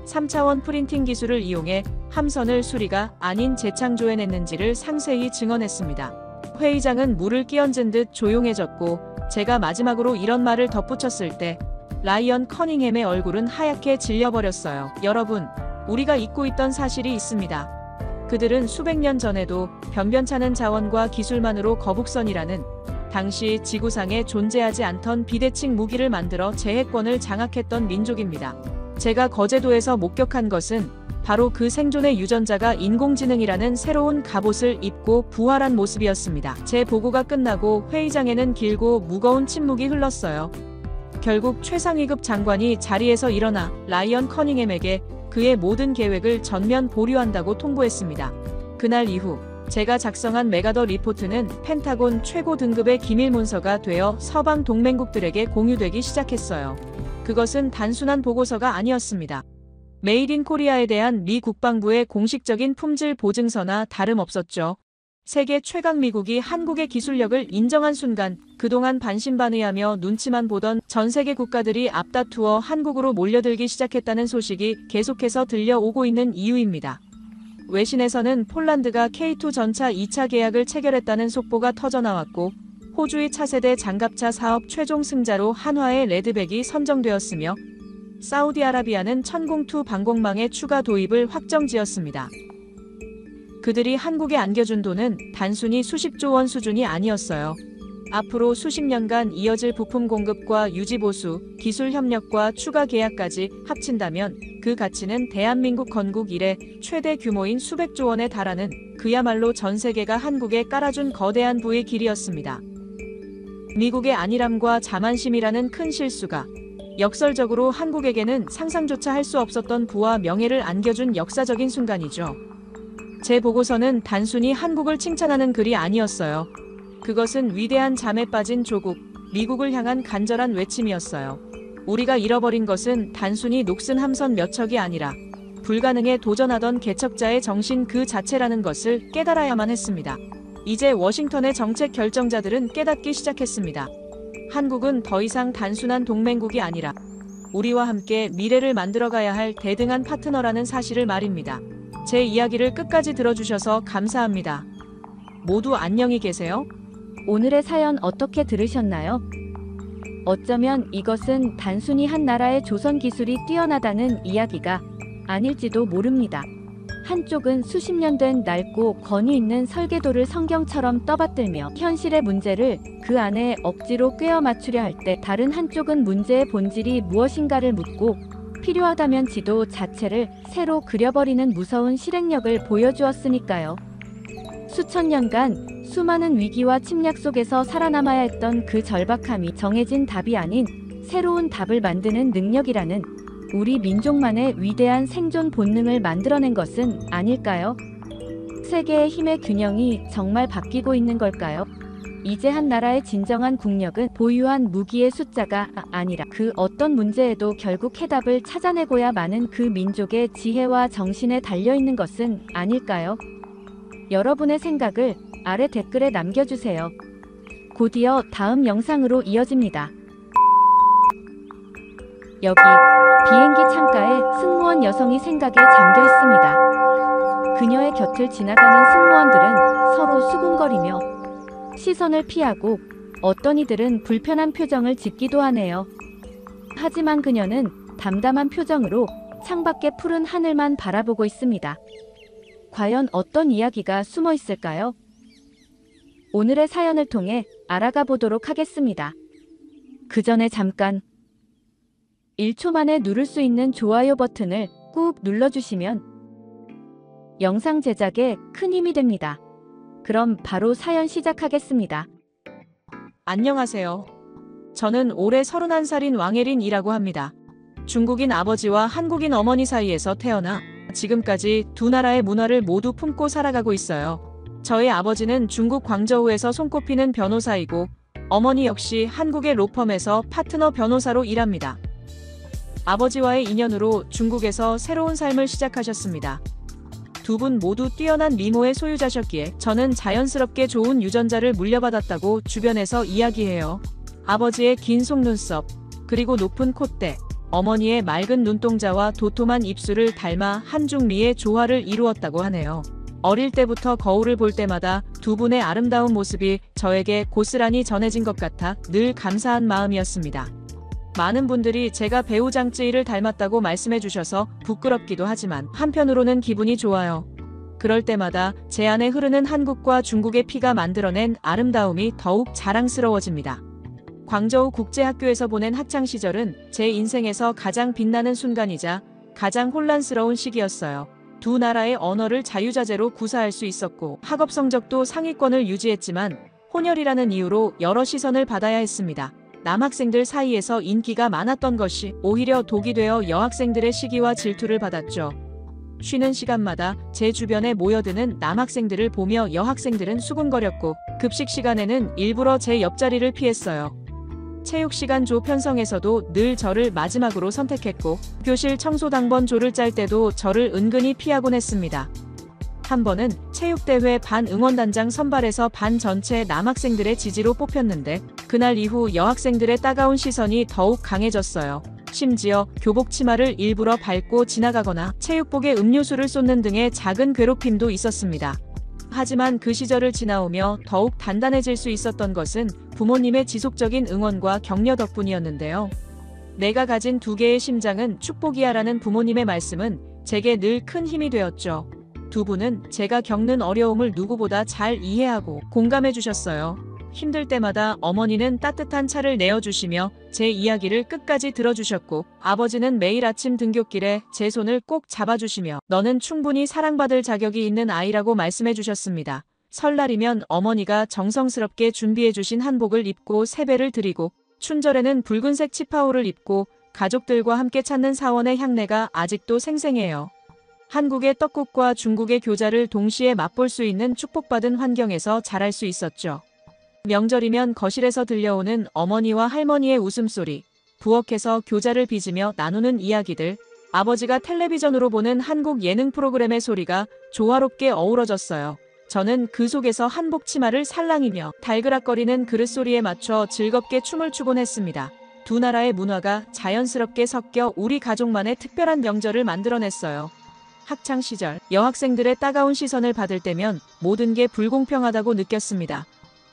3차원 프린팅 기술을 이용해 함선을 수리가 아닌 재창조해냈는지를 상세히 증언했습니다. 회의장은 물을 끼얹은 듯 조용해졌고, 제가 마지막으로 이런 말을 덧붙였을 때 라이언 커닝햄의 얼굴은 하얗게 질려버렸어요. 여러분, 우리가 잊고 있던 사실이 있습니다. 그들은 수백 년 전에도 변변찮은 자원과 기술만으로 거북선이라는 당시 지구상에 존재하지 않던 비대칭 무기를 만들어 재해권을 장악했던 민족입니다. 제가 거제도에서 목격한 것은 바로 그 생존의 유전자가 인공지능이라는 새로운 갑옷을 입고 부활한 모습이었습니다. 제 보고가 끝나고 회의장에는 길고 무거운 침묵이 흘렀어요. 결국 최상위급 장관이 자리에서 일어나 라이언 커닝햄에게 그의 모든 계획을 전면 보류한다고 통보했습니다. 그날 이후 제가 작성한 메가더 리포트는 펜타곤 최고 등급의 기밀 문서가 되어 서방 동맹국들에게 공유되기 시작했어요. 그것은 단순한 보고서가 아니었습니다. 메이드 인 코리아에 대한 미 국방부의 공식적인 품질 보증서나 다름없었죠. 세계 최강 미국이 한국의 기술력을 인정한 순간 그동안 반신반의하며 눈치만 보던 전 세계 국가들이 앞다투어 한국으로 몰려들기 시작했다는 소식이 계속해서 들려오고 있는 이유입니다. 외신에서는 폴란드가 K2 전차 2차 계약을 체결했다는 속보가 터져나왔고, 호주의 차세대 장갑차 사업 최종 승자로 한화의 레드백이 선정되었으며, 사우디아라비아는 천공2 방공망의 추가 도입을 확정지었습니다. 그들이 한국에 안겨준 돈은 단순히 수십조 원 수준이 아니었어요. 앞으로 수십 년간 이어질 부품 공급과 유지 보수, 기술 협력과 추가 계약까지 합친다면 그 가치는 대한민국 건국 이래 최대 규모인 수백조 원에 달하는, 그야말로 전 세계가 한국에 깔아준 거대한 부의 길이었습니다. 미국의 안일함과 자만심이라는 큰 실수가 역설적으로 한국에게는 상상조차 할 수 없었던 부와 명예를 안겨준 역사적인 순간이죠. 제 보고서는 단순히 한국을 칭찬하는 글이 아니었어요. 그것은 위대한 잠에 빠진 조국, 미국을 향한 간절한 외침이었어요. 우리가 잃어버린 것은 단순히 녹슨 함선 몇 척이 아니라 불가능에 도전하던 개척자의 정신 그 자체라는 것을 깨달아야만 했습니다. 이제 워싱턴의 정책 결정자들은 깨닫기 시작했습니다. 한국은 더 이상 단순한 동맹국이 아니라 우리와 함께 미래를 만들어가야 할 대등한 파트너라는 사실을 말입니다. 제 이야기를 끝까지 들어주셔서 감사합니다. 모두 안녕히 계세요. 오늘의 사연 어떻게 들으셨나요? 어쩌면 이것은 단순히 한 나라의 조선 기술이 뛰어나다는 이야기가 아닐지도 모릅니다. 한쪽은 수십 년 된 낡고 권위 있는 설계도를 성경처럼 떠받들며 현실의 문제를 그 안에 억지로 꿰어 맞추려 할 때, 다른 한쪽은 문제의 본질이 무엇인가를 묻고 필요하다면 지도 자체를 새로 그려버리는 무서운 실행력을 보여주었으니까요. 수천 년간 수많은 위기와 침략 속에서 살아남아야 했던 그 절박함이 정해진 답이 아닌 새로운 답을 만드는 능력이라는 우리 민족만의 위대한 생존 본능을 만들어낸 것은 아닐까요? 세계의 힘의 균형이 정말 바뀌고 있는 걸까요? 이제 한 나라의 진정한 국력은 보유한 무기의 숫자가 아니라 그 어떤 문제에도 결국 해답을 찾아내고야 마는 그 민족의 지혜와 정신에 달려있는 것은 아닐까요? 여러분의 생각을 아래 댓글에 남겨주세요. 곧이어 다음 영상으로 이어집니다. 여기 비행기 창가에 승무원 여성이 생각에 잠겨 있습니다. 그녀의 곁을 지나가는 승무원들은 서로 수군거리며 시선을 피하고 어떤 이들은 불편한 표정을 짓기도 하네요. 하지만 그녀는 담담한 표정으로 창밖의 푸른 하늘만 바라보고 있습니다. 과연 어떤 이야기가 숨어 있을까요? 오늘의 사연을 통해 알아가 보도록 하겠습니다. 그 전에 잠깐 1초 만에 누를 수 있는 좋아요 버튼을 꾹 눌러주시면 영상 제작에 큰 힘이 됩니다. 그럼 바로 사연 시작하겠습니다. 안녕하세요. 저는 올해 31살인 왕예린이라고 합니다. 중국인 아버지와 한국인 어머니 사이에서 태어나 지금까지 두 나라의 문화를 모두 품고 살아가고 있어요. 저희 아버지는 중국 광저우에서 손꼽히는 변호사이고 어머니 역시 한국의 로펌에서 파트너 변호사로 일합니다. 아버지와의 인연으로 중국에서 새로운 삶을 시작하셨습니다. 두 분 모두 뛰어난 미모의 소유자셨기에 저는 자연스럽게 좋은 유전자를 물려받았다고 주변에서 이야기해요. 아버지의 긴 속눈썹, 그리고 높은 콧대, 어머니의 맑은 눈동자와 도톰한 입술을 닮아 한중미의 조화를 이루었다고 하네요. 어릴 때부터 거울을 볼 때마다 두 분의 아름다운 모습이 저에게 고스란히 전해진 것 같아 늘 감사한 마음이었습니다. 많은 분들이 제가 배우 장쯔이를 닮았다고 말씀해 주셔서 부끄럽기도 하지만 한편으로는 기분이 좋아요. 그럴 때마다 제 안에 흐르는 한국과 중국의 피가 만들어낸 아름다움이 더욱 자랑스러워집니다. 광저우 국제학교에서 보낸 학창 시절은 제 인생에서 가장 빛나는 순간이자 가장 혼란스러운 시기였어요. 두 나라의 언어를 자유자재로 구사할 수 있었고 학업 성적도 상위권을 유지했지만 혼혈이라는 이유로 여러 시선을 받아야 했습니다. 남학생들 사이에서 인기가 많았던 것이 오히려 독이 되어 여학생들의 시기와 질투를 받았죠. 쉬는 시간마다 제 주변에 모여드는 남학생들을 보며 여학생들은 수군거렸고 급식 시간에는 일부러 제 옆자리를 피했어요. 체육 시간 조 편성에서도 늘 저를 마지막으로 선택했고 교실 청소 당번 조를 짤 때도 저를 은근히 피하곤 했습니다. 한 번은 체육대회 반 응원단장 선발에서 반 전체 남학생들의 지지로 뽑혔는데 그날 이후 여학생들의 따가운 시선이 더욱 강해졌어요. 심지어 교복 치마를 일부러 밟고 지나가거나 체육복에 음료수를 쏟는 등의 작은 괴롭힘도 있었습니다. 하지만 그 시절을 지나오며 더욱 단단해질 수 있었던 것은 부모님의 지속적인 응원과 격려 덕분이었는데요. 내가 가진 두 개의 심장은 축복이야라는 부모님의 말씀은 제게 늘 큰 힘이 되었죠. 두 분은 제가 겪는 어려움을 누구보다 잘 이해하고 공감해 주셨어요. 힘들 때마다 어머니는 따뜻한 차를 내어주시며 제 이야기를 끝까지 들어주셨고 아버지는 매일 아침 등굣길에 제 손을 꼭 잡아주시며 너는 충분히 사랑받을 자격이 있는 아이라고 말씀해 주셨습니다. 설날이면 어머니가 정성스럽게 준비해 주신 한복을 입고 세배를 드리고 춘절에는 붉은색 치파오를 입고 가족들과 함께 찾는 사원의 향내가 아직도 생생해요. 한국의 떡국과 중국의 교자를 동시에 맛볼 수 있는 축복받은 환경에서 자랄 수 있었죠. 명절이면 거실에서 들려오는 어머니와 할머니의 웃음소리, 부엌에서 교자를 빚으며 나누는 이야기들, 아버지가 텔레비전으로 보는 한국 예능 프로그램의 소리가 조화롭게 어우러졌어요. 저는 그 속에서 한복 치마를 살랑이며 달그락거리는 그릇 소리에 맞춰 즐겁게 춤을 추곤 했습니다. 두 나라의 문화가 자연스럽게 섞여 우리 가족만의 특별한 명절을 만들어냈어요. 학창 시절 여학생들의 따가운 시선을 받을 때면 모든 게 불공평하다고 느꼈습니다.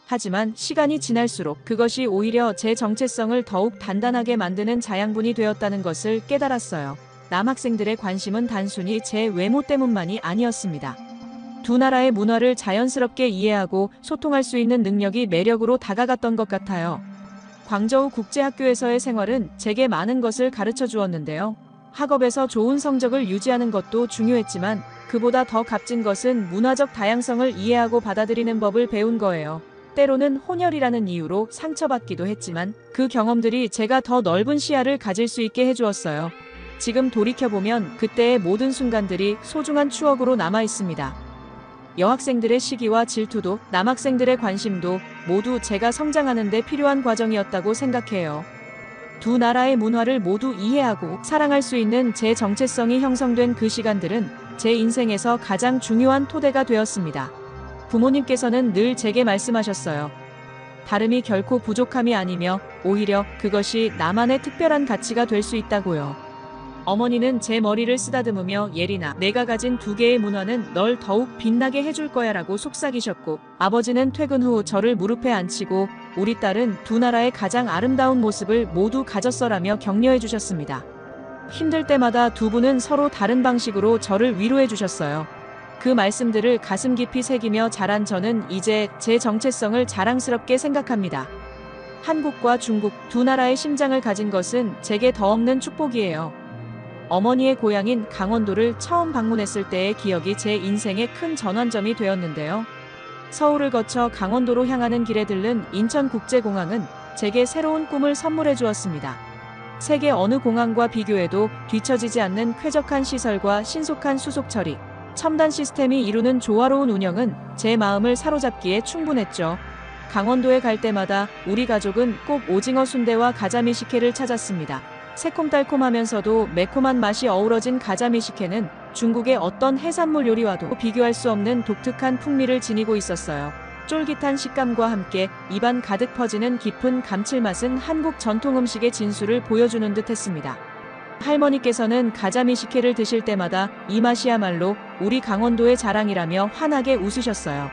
하지만 시간이 지날수록 그것이 오히려 제 정체성을 더욱 단단하게 만드는 자양분이 되었다는 것을 깨달았어요. 남학생들의 관심은 단순히 제 외모 때문만이 아니었습니다. 두 나라의 문화를 자연스럽게 이해하고 소통할 수 있는 능력이 매력으로 다가갔던 것 같아요. 광저우 국제학교에서의 생활은 제게 많은 것을 가르쳐 주었는데요. 학업에서 좋은 성적을 유지하는 것도 중요했지만 그보다 더 값진 것은 문화적 다양성을 이해하고 받아들이는 법을 배운 거예요. 때로는 혼혈이라는 이유로 상처받기도 했지만 그 경험들이 제가 더 넓은 시야를 가질 수 있게 해주었어요. 지금 돌이켜보면 그때의 모든 순간들이 소중한 추억으로 남아 있습니다. 여학생들의 시기와 질투도, 남학생들의 관심도 모두 제가 성장하는 데 필요한 과정이었다고 생각해요. 두 나라의 문화를 모두 이해하고 사랑할 수 있는 제 정체성이 형성된 그 시간들은 제 인생에서 가장 중요한 토대가 되었습니다. 부모님께서는 늘 제게 말씀하셨어요. 다름이 결코 부족함이 아니며 오히려 그것이 나만의 특별한 가치가 될 수 있다고요. 어머니는 제 머리를 쓰다듬으며 예린아, 내가 가진 두 개의 문화는 널 더욱 빛나게 해줄 거야 라고 속삭이셨고, 아버지는 퇴근 후 저를 무릎에 앉히고 우리 딸은 두 나라의 가장 아름다운 모습을 모두 가졌어라며 격려해 주셨습니다. 힘들 때마다 두 분은 서로 다른 방식으로 저를 위로해 주셨어요. 그 말씀들을 가슴 깊이 새기며 자란 저는 이제 제 정체성을 자랑스럽게 생각합니다. 한국과 중국 두 나라의 심장을 가진 것은 제게 더 없는 축복이에요. 어머니의 고향인 강원도를 처음 방문했을 때의 기억이 제 인생의 큰 전환점이 되었는데요. 서울을 거쳐 강원도로 향하는 길에 들른 인천국제공항은 제게 새로운 꿈을 선물해 주었습니다. 세계 어느 공항과 비교해도 뒤처지지 않는 쾌적한 시설과 신속한 수속 처리, 첨단 시스템이 이루는 조화로운 운영은 제 마음을 사로잡기에 충분했죠. 강원도에 갈 때마다 우리 가족은 꼭 오징어 순대와 가자미 식혜를 찾았습니다. 새콤달콤하면서도 매콤한 맛이 어우러진 가자미 식혜는 중국의 어떤 해산물 요리와도 비교할 수 없는 독특한 풍미를 지니고 있었어요. 쫄깃한 식감과 함께 입안 가득 퍼지는 깊은 감칠맛은 한국 전통 음식의 진수를 보여주는 듯 했습니다. 할머니께서는 가자미 식혜를 드실 때마다 이 맛이야말로 우리 강원도의 자랑이라며 환하게 웃으셨어요.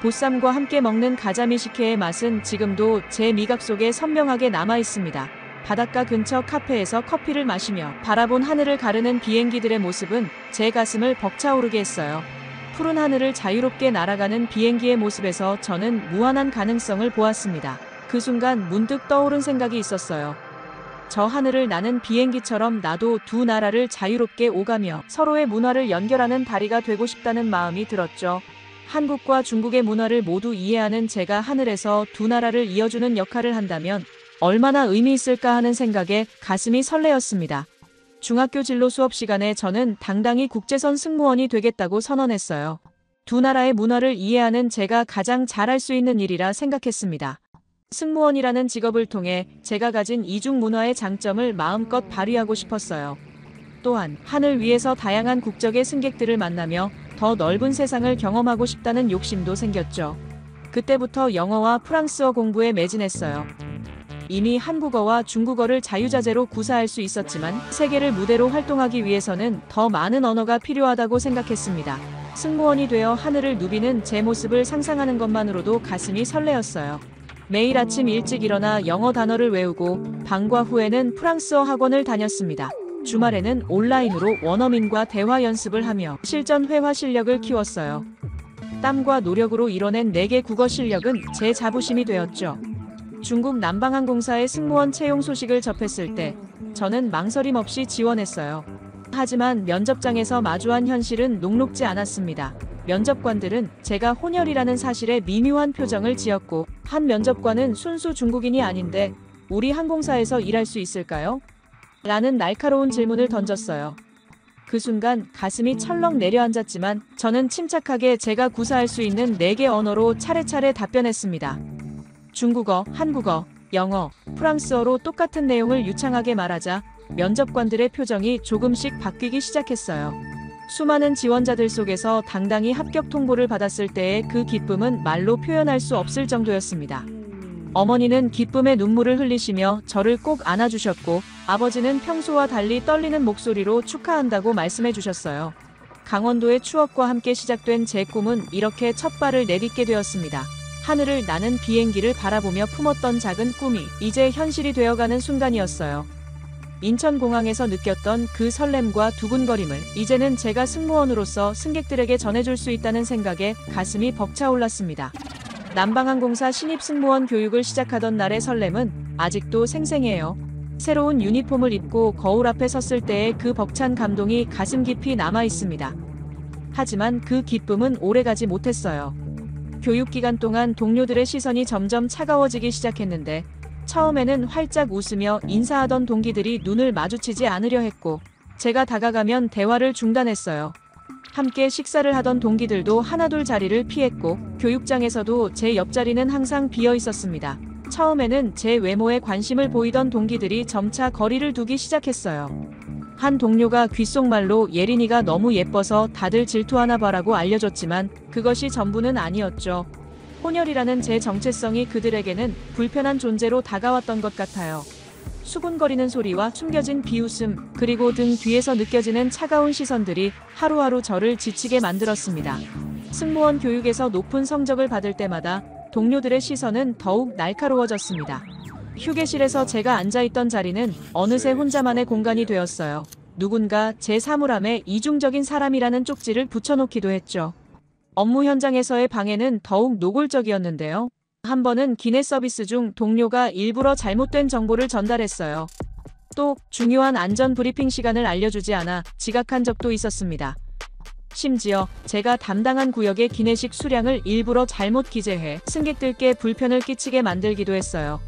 보쌈과 함께 먹는 가자미 식혜의 맛은 지금도 제 미각 속에 선명하게 남아 있습니다. 바닷가 근처 카페에서 커피를 마시며 바라본 하늘을 가르는 비행기들의 모습은 제 가슴을 벅차오르게 했어요. 푸른 하늘을 자유롭게 날아가는 비행기의 모습에서 저는 무한한 가능성을 보았습니다. 그 순간 문득 떠오른 생각이 있었어요. 저 하늘을 나는 비행기처럼 나도 두 나라를 자유롭게 오가며 서로의 문화를 연결하는 다리가 되고 싶다는 마음이 들었죠. 한국과 중국의 문화를 모두 이해하는 제가 하늘에서 두 나라를 이어주는 역할을 한다면 얼마나 의미 있을까 하는 생각에 가슴이 설레었습니다. 중학교 진로 수업 시간에 저는 당당히 국제선 승무원이 되겠다고 선언했어요. 두 나라의 문화를 이해하는 제가 가장 잘할 수 있는 일이라 생각했습니다. 승무원이라는 직업을 통해 제가 가진 이중 문화의 장점을 마음껏 발휘하고 싶었어요. 또한 하늘 위에서 다양한 국적의 승객들을 만나며 더 넓은 세상을 경험하고 싶다는 욕심도 생겼죠. 그때부터 영어와 프랑스어 공부에 매진했어요. 이미 한국어와 중국어를 자유자재로 구사할 수 있었지만 세계를 무대로 활동하기 위해서는 더 많은 언어가 필요하다고 생각했습니다. 승무원이 되어 하늘을 누비는 제 모습을 상상하는 것만으로도 가슴이 설레었어요. 매일 아침 일찍 일어나 영어 단어를 외우고 방과 후에는 프랑스어 학원을 다녔습니다. 주말에는 온라인으로 원어민과 대화 연습을 하며 실전 회화 실력을 키웠어요. 땀과 노력으로 이뤄낸 4개 국어 실력은 제 자부심이 되었죠. 중국 남방항공사의 승무원 채용 소식을 접했을 때 저는 망설임 없이 지원했어요. 하지만 면접장에서 마주한 현실은 녹록지 않았습니다. 면접관들은 제가 혼혈이라는 사실에 미묘한 표정을 지었고, 한 면접관은 순수 중국인이 아닌데 우리 항공사에서 일할 수 있을까요? 라는 날카로운 질문을 던졌어요. 그 순간 가슴이 철렁 내려앉았지만 저는 침착하게 제가 구사할 수 있는 4개 언어로 차례차례 답변했습니다. 중국어, 한국어, 영어, 프랑스어로 똑같은 내용을 유창하게 말하자 면접관들의 표정이 조금씩 바뀌기 시작했어요. 수많은 지원자들 속에서 당당히 합격 통보를 받았을 때의 그 기쁨은 말로 표현할 수 없을 정도였습니다. 어머니는 기쁨의 눈물을 흘리시며 저를 꼭 안아주셨고, 아버지는 평소와 달리 떨리는 목소리로 축하한다고 말씀해 주셨어요. 강원도의 추억과 함께 시작된 제 꿈은 이렇게 첫 발을 내딛게 되었습니다. 하늘을 나는 비행기를 바라보며 품었던 작은 꿈이 이제 현실이 되어가는 순간이었어요. 인천공항에서 느꼈던 그 설렘과 두근거림을 이제는 제가 승무원으로서 승객들에게 전해줄 수 있다는 생각에 가슴이 벅차올랐습니다. 남방항공사 신입 승무원 교육을 시작하던 날의 설렘은 아직도 생생해요. 새로운 유니폼을 입고 거울 앞에 섰을 때의 그 벅찬 감동이 가슴 깊이 남아 있습니다. 하지만 그 기쁨은 오래가지 못했어요. 교육 기간 동안 동료들의 시선이 점점 차가워지기 시작했는데, 처음에는 활짝 웃으며 인사하던 동기들이 눈을 마주치지 않으려 했고, 제가 다가가면 대화를 중단했어요. 함께 식사를 하던 동기들도 하나둘 자리를 피했고 교육장에서도 제 옆자리는 항상 비어 있었습니다. 처음에는 제 외모에 관심을 보이던 동기들이 점차 거리를 두기 시작했어요. 한 동료가 귓속말로 예린이가 너무 예뻐서 다들 질투하나 봐라고 알려줬지만 그것이 전부는 아니었죠. 혼혈이라는 제 정체성이 그들에게는 불편한 존재로 다가왔던 것 같아요. 수군거리는 소리와 숨겨진 비웃음, 그리고 등 뒤에서 느껴지는 차가운 시선들이 하루하루 저를 지치게 만들었습니다. 승무원 교육에서 높은 성적을 받을 때마다 동료들의 시선은 더욱 날카로워졌습니다. 휴게실에서 제가 앉아있던 자리는 어느새 혼자만의 공간이 되었어요. 누군가 제 사물함에 이중적인 사람이라는 쪽지를 붙여놓기도 했죠. 업무 현장에서의 방해는 더욱 노골적이었는데요. 한 번은 기내 서비스 중 동료가 일부러 잘못된 정보를 전달했어요. 또 중요한 안전 브리핑 시간을 알려주지 않아 지각한 적도 있었습니다. 심지어 제가 담당한 구역의 기내식 수량을 일부러 잘못 기재해 승객들께 불편을 끼치게 만들기도 했어요.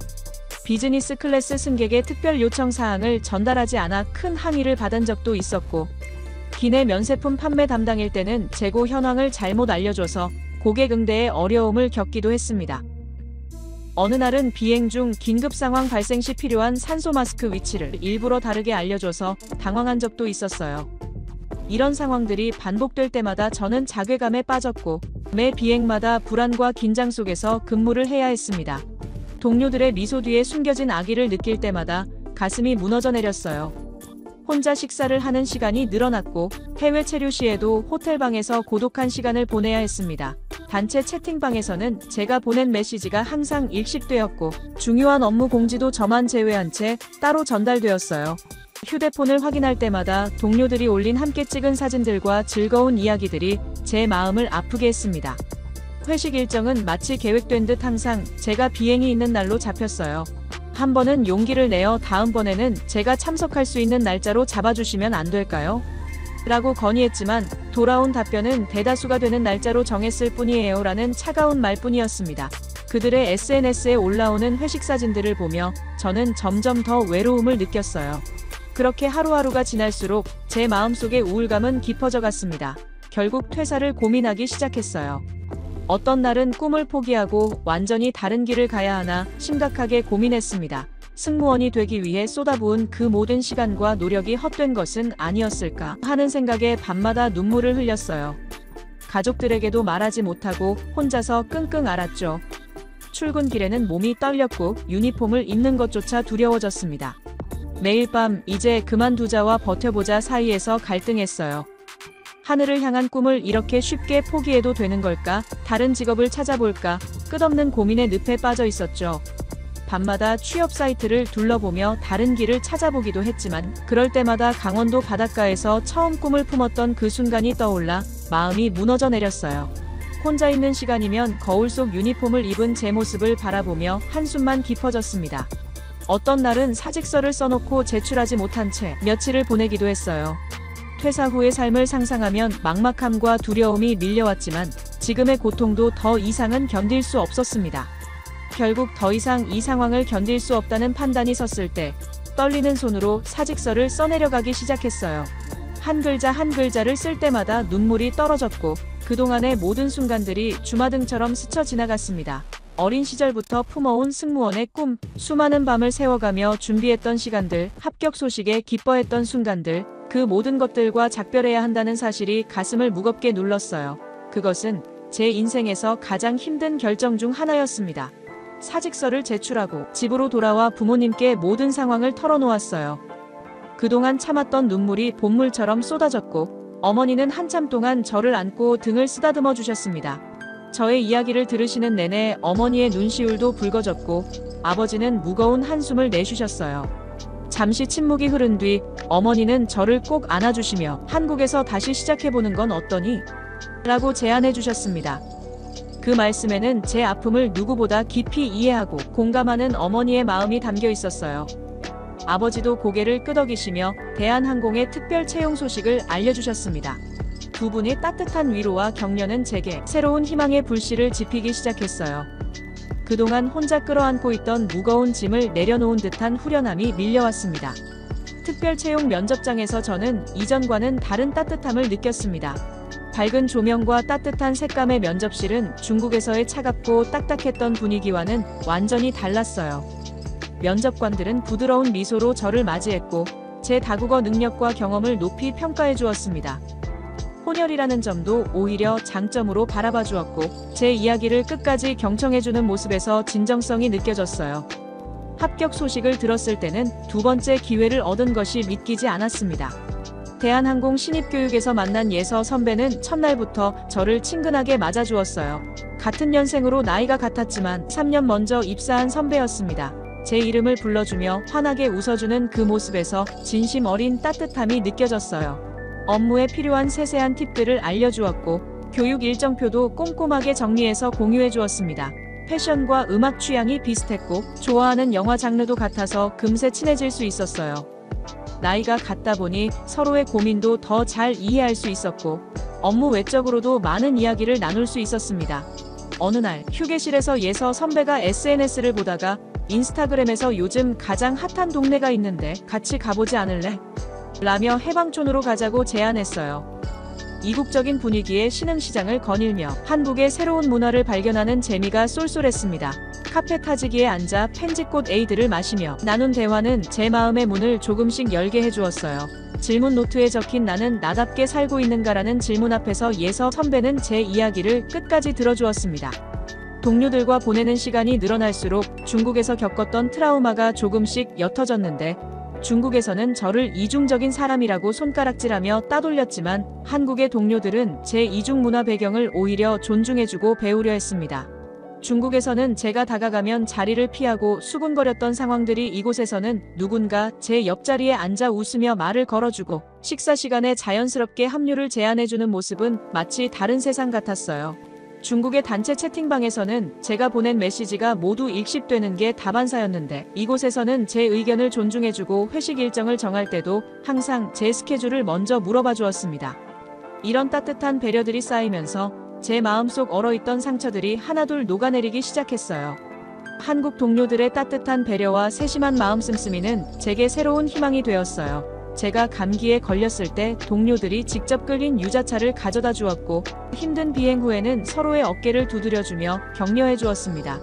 비즈니스 클래스 승객의 특별 요청 사항을 전달하지 않아 큰 항의를 받은 적도 있었고, 기내 면세품 판매 담당일 때는 재고 현황을 잘못 알려줘서 고객 응대에 어려움을 겪기도 했습니다. 어느 날은 비행 중 긴급 상황 발생 시 필요한 산소 마스크 위치를 일부러 다르게 알려줘서 당황한 적도 있었어요. 이런 상황들이 반복될 때마다 저는 자괴감에 빠졌고 매 비행마다 불안과 긴장 속에서 근무를 해야 했습니다. 동료들의 미소 뒤에 숨겨진 악의를 느낄 때마다 가슴이 무너져 내렸어요. 혼자 식사를 하는 시간이 늘어났고 해외 체류 시에도 호텔방에서 고독한 시간을 보내야 했습니다. 단체 채팅방에서는 제가 보낸 메시지가 항상 일식되었고 중요한 업무 공지도 저만 제외한 채 따로 전달되었어요. 휴대폰을 확인할 때마다 동료들이 올린 함께 찍은 사진들과 즐거운 이야기들이 제 마음을 아프게 했습니다. 회식 일정은 마치 계획된 듯 항상 제가 비행이 있는 날로 잡혔어요. 한 번은 용기를 내어 다음번에는 제가 참석할 수 있는 날짜로 잡아주시면 안 될까요? 라고 건의했지만 돌아온 답변은 대다수가 되는 날짜로 정했을 뿐이에요 라는 차가운 말뿐이었습니다. 그들의 SNS에 올라오는 회식 사진들을 보며 저는 점점 더 외로움을 느꼈어요. 그렇게 하루하루가 지날수록 제 마음속의 우울감은 깊어져 갔습니다. 결국 퇴사를 고민하기 시작했어요. 어떤 날은 꿈을 포기하고 완전히 다른 길을 가야 하나 심각하게 고민했습니다. 승무원이 되기 위해 쏟아부은 그 모든 시간과 노력이 헛된 것은 아니었을까 하는 생각에 밤마다 눈물을 흘렸어요. 가족들에게도 말하지 못하고 혼자서 끙끙 앓았죠. 출근길에는 몸이 떨렸고 유니폼을 입는 것조차 두려워졌습니다. 매일 밤 이제 그만두자와 버텨보자 사이에서 갈등했어요. 하늘을 향한 꿈을 이렇게 쉽게 포기해도 되는 걸까? 다른 직업을 찾아볼까? 끝없는 고민의 늪에 빠져 있었죠. 밤마다 취업 사이트를 둘러보며 다른 길을 찾아보기도 했지만 그럴 때마다 강원도 바닷가에서 처음 꿈을 품었던 그 순간이 떠올라 마음이 무너져 내렸어요. 혼자 있는 시간이면 거울 속 유니폼을 입은 제 모습을 바라보며 한숨만 깊어졌습니다. 어떤 날은 사직서를 써놓고 제출하지 못한 채 며칠을 보내기도 했어요. 퇴사 후의 삶을 상상하면 막막함과 두려움이 밀려왔지만 지금의 고통도 더 이상은 견딜 수 없었습니다. 결국 더 이상 이 상황을 견딜 수 없다는 판단이 섰을 때 떨리는 손으로 사직서를 써내려가기 시작했어요. 한 글자 한 글자를 쓸 때마다 눈물이 떨어졌고 그동안의 모든 순간들이 주마등처럼 스쳐 지나갔습니다. 어린 시절부터 품어온 승무원의 꿈, 수많은 밤을 새워가며 준비했던 시간들, 합격 소식에 기뻐했던 순간들, 그 모든 것들과 작별해야 한다는 사실이 가슴을 무겁게 눌렀어요. 그것은 제 인생에서 가장 힘든 결정 중 하나였습니다. 사직서를 제출하고 집으로 돌아와 부모님께 모든 상황을 털어놓았어요. 그동안 참았던 눈물이 봇물처럼 쏟아졌고 어머니는 한참 동안 저를 안고 등을 쓰다듬어 주셨습니다. 저의 이야기를 들으시는 내내 어머니의 눈시울도 붉어졌고 아버지는 무거운 한숨을 내쉬셨어요. 잠시 침묵이 흐른 뒤 어머니는 저를 꼭 안아주시며 한국에서 다시 시작해보는 건 어떠니? 라고 제안해 주셨습니다. 그 말씀에는 제 아픔을 누구보다 깊이 이해하고 공감하는 어머니의 마음이 담겨 있었어요. 아버지도 고개를 끄덕이시며 대한항공의 특별 채용 소식을 알려주셨습니다. 두 분의 따뜻한 위로와 격려는 제게 새로운 희망의 불씨를 지피기 시작했어요. 그동안 혼자 끌어안고 있던 무거운 짐을 내려놓은 듯한 후련함이 밀려왔습니다. 특별 채용 면접장에서 저는 이전과는 다른 따뜻함을 느꼈습니다. 밝은 조명과 따뜻한 색감의 면접실은 중국에서의 차갑고 딱딱했던 분위기와는 완전히 달랐어요. 면접관들은 부드러운 미소로 저를 맞이했고 제 다국어 능력과 경험을 높이 평가해 주었습니다. 혼혈이라는 점도 오히려 장점으로 바라봐 주었고 제 이야기를 끝까지 경청해주는 모습에서 진정성이 느껴졌어요. 합격 소식을 들었을 때는 두 번째 기회를 얻은 것이 믿기지 않았습니다. 대한항공 신입교육에서 만난 예서 선배는 첫날부터 저를 친근하게 맞아주었어요. 같은 년생으로 나이가 같았지만 3년 먼저 입사한 선배였습니다. 제 이름을 불러주며 환하게 웃어주는 그 모습에서 진심 어린 따뜻함이 느껴졌어요. 업무에 필요한 세세한 팁들을 알려주었고 교육 일정표도 꼼꼼하게 정리해서 공유해 주었습니다. 패션과 음악 취향이 비슷했고 좋아하는 영화 장르도 같아서 금세 친해질 수 있었어요. 나이가 같다 보니 서로의 고민도 더 잘 이해할 수 있었고 업무 외적으로도 많은 이야기를 나눌 수 있었습니다. 어느 날 휴게실에서 예서 선배가 SNS를 보다가 인스타그램에서 요즘 가장 핫한 동네가 있는데 같이 가보지 않을래? 라며 해방촌으로 가자고 제안했어요. 이국적인 분위기의 신흥시장을 거닐며 한국의 새로운 문화를 발견하는 재미가 쏠쏠했습니다. 카페 타지기에 앉아 펜지꽃 에이드를 마시며 나눈 대화는 제 마음의 문을 조금씩 열게 해주었어요. 질문 노트에 적힌 나는 나답게 살고 있는가라는 질문 앞에서 예서 선배는 제 이야기를 끝까지 들어주었습니다. 동료들과 보내는 시간이 늘어날수록 중국에서 겪었던 트라우마가 조금씩 옅어졌는데 중국에서는 저를 이중적인 사람이라고 손가락질하며 따돌렸지만 한국의 동료들은 제 이중 문화 배경을 오히려 존중해주고 배우려 했습니다. 중국에서는 제가 다가가면 자리를 피하고 수군거렸던 상황들이 이곳에서는 누군가 제 옆자리에 앉아 웃으며 말을 걸어주고 식사 시간에 자연스럽게 합류를 제안해주는 모습은 마치 다른 세상 같았어요. 중국의 단체 채팅방에서는 제가 보낸 메시지가 모두 읽씹되는 게 다반사였는데 이곳에서는 제 의견을 존중해주고 회식 일정을 정할 때도 항상 제 스케줄을 먼저 물어봐 주었습니다. 이런 따뜻한 배려들이 쌓이면서 제 마음속 얼어있던 상처들이 하나둘 녹아내리기 시작했어요. 한국 동료들의 따뜻한 배려와 세심한 마음 씀씀이는 제게 새로운 희망이 되었어요. 제가 감기에 걸렸을 때 동료들이 직접 끓인 유자차를 가져다 주었고 힘든 비행 후에는 서로의 어깨를 두드려주며 격려해 주었습니다.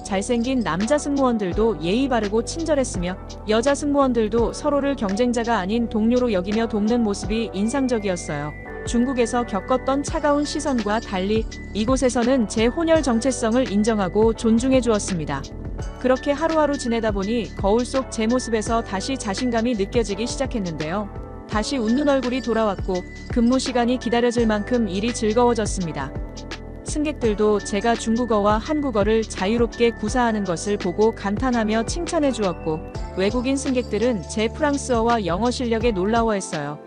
잘생긴 남자 승무원들도 예의 바르고 친절했으며 여자 승무원들도 서로를 경쟁자가 아닌 동료로 여기며 돕는 모습이 인상적이었어요. 중국에서 겪었던 차가운 시선과 달리 이곳에서는 제 혼혈 정체성을 인정하고 존중해 주었습니다. 그렇게 하루하루 지내다 보니 거울 속 제 모습에서 다시 자신감이 느껴지기 시작했는데요. 다시 웃는 얼굴이 돌아왔고 근무 시간이 기다려질 만큼 일이 즐거워졌습니다. 승객들도 제가 중국어와 한국어를 자유롭게 구사하는 것을 보고 감탄하며 칭찬해 주었고 외국인 승객들은 제 프랑스어와 영어 실력에 놀라워했어요.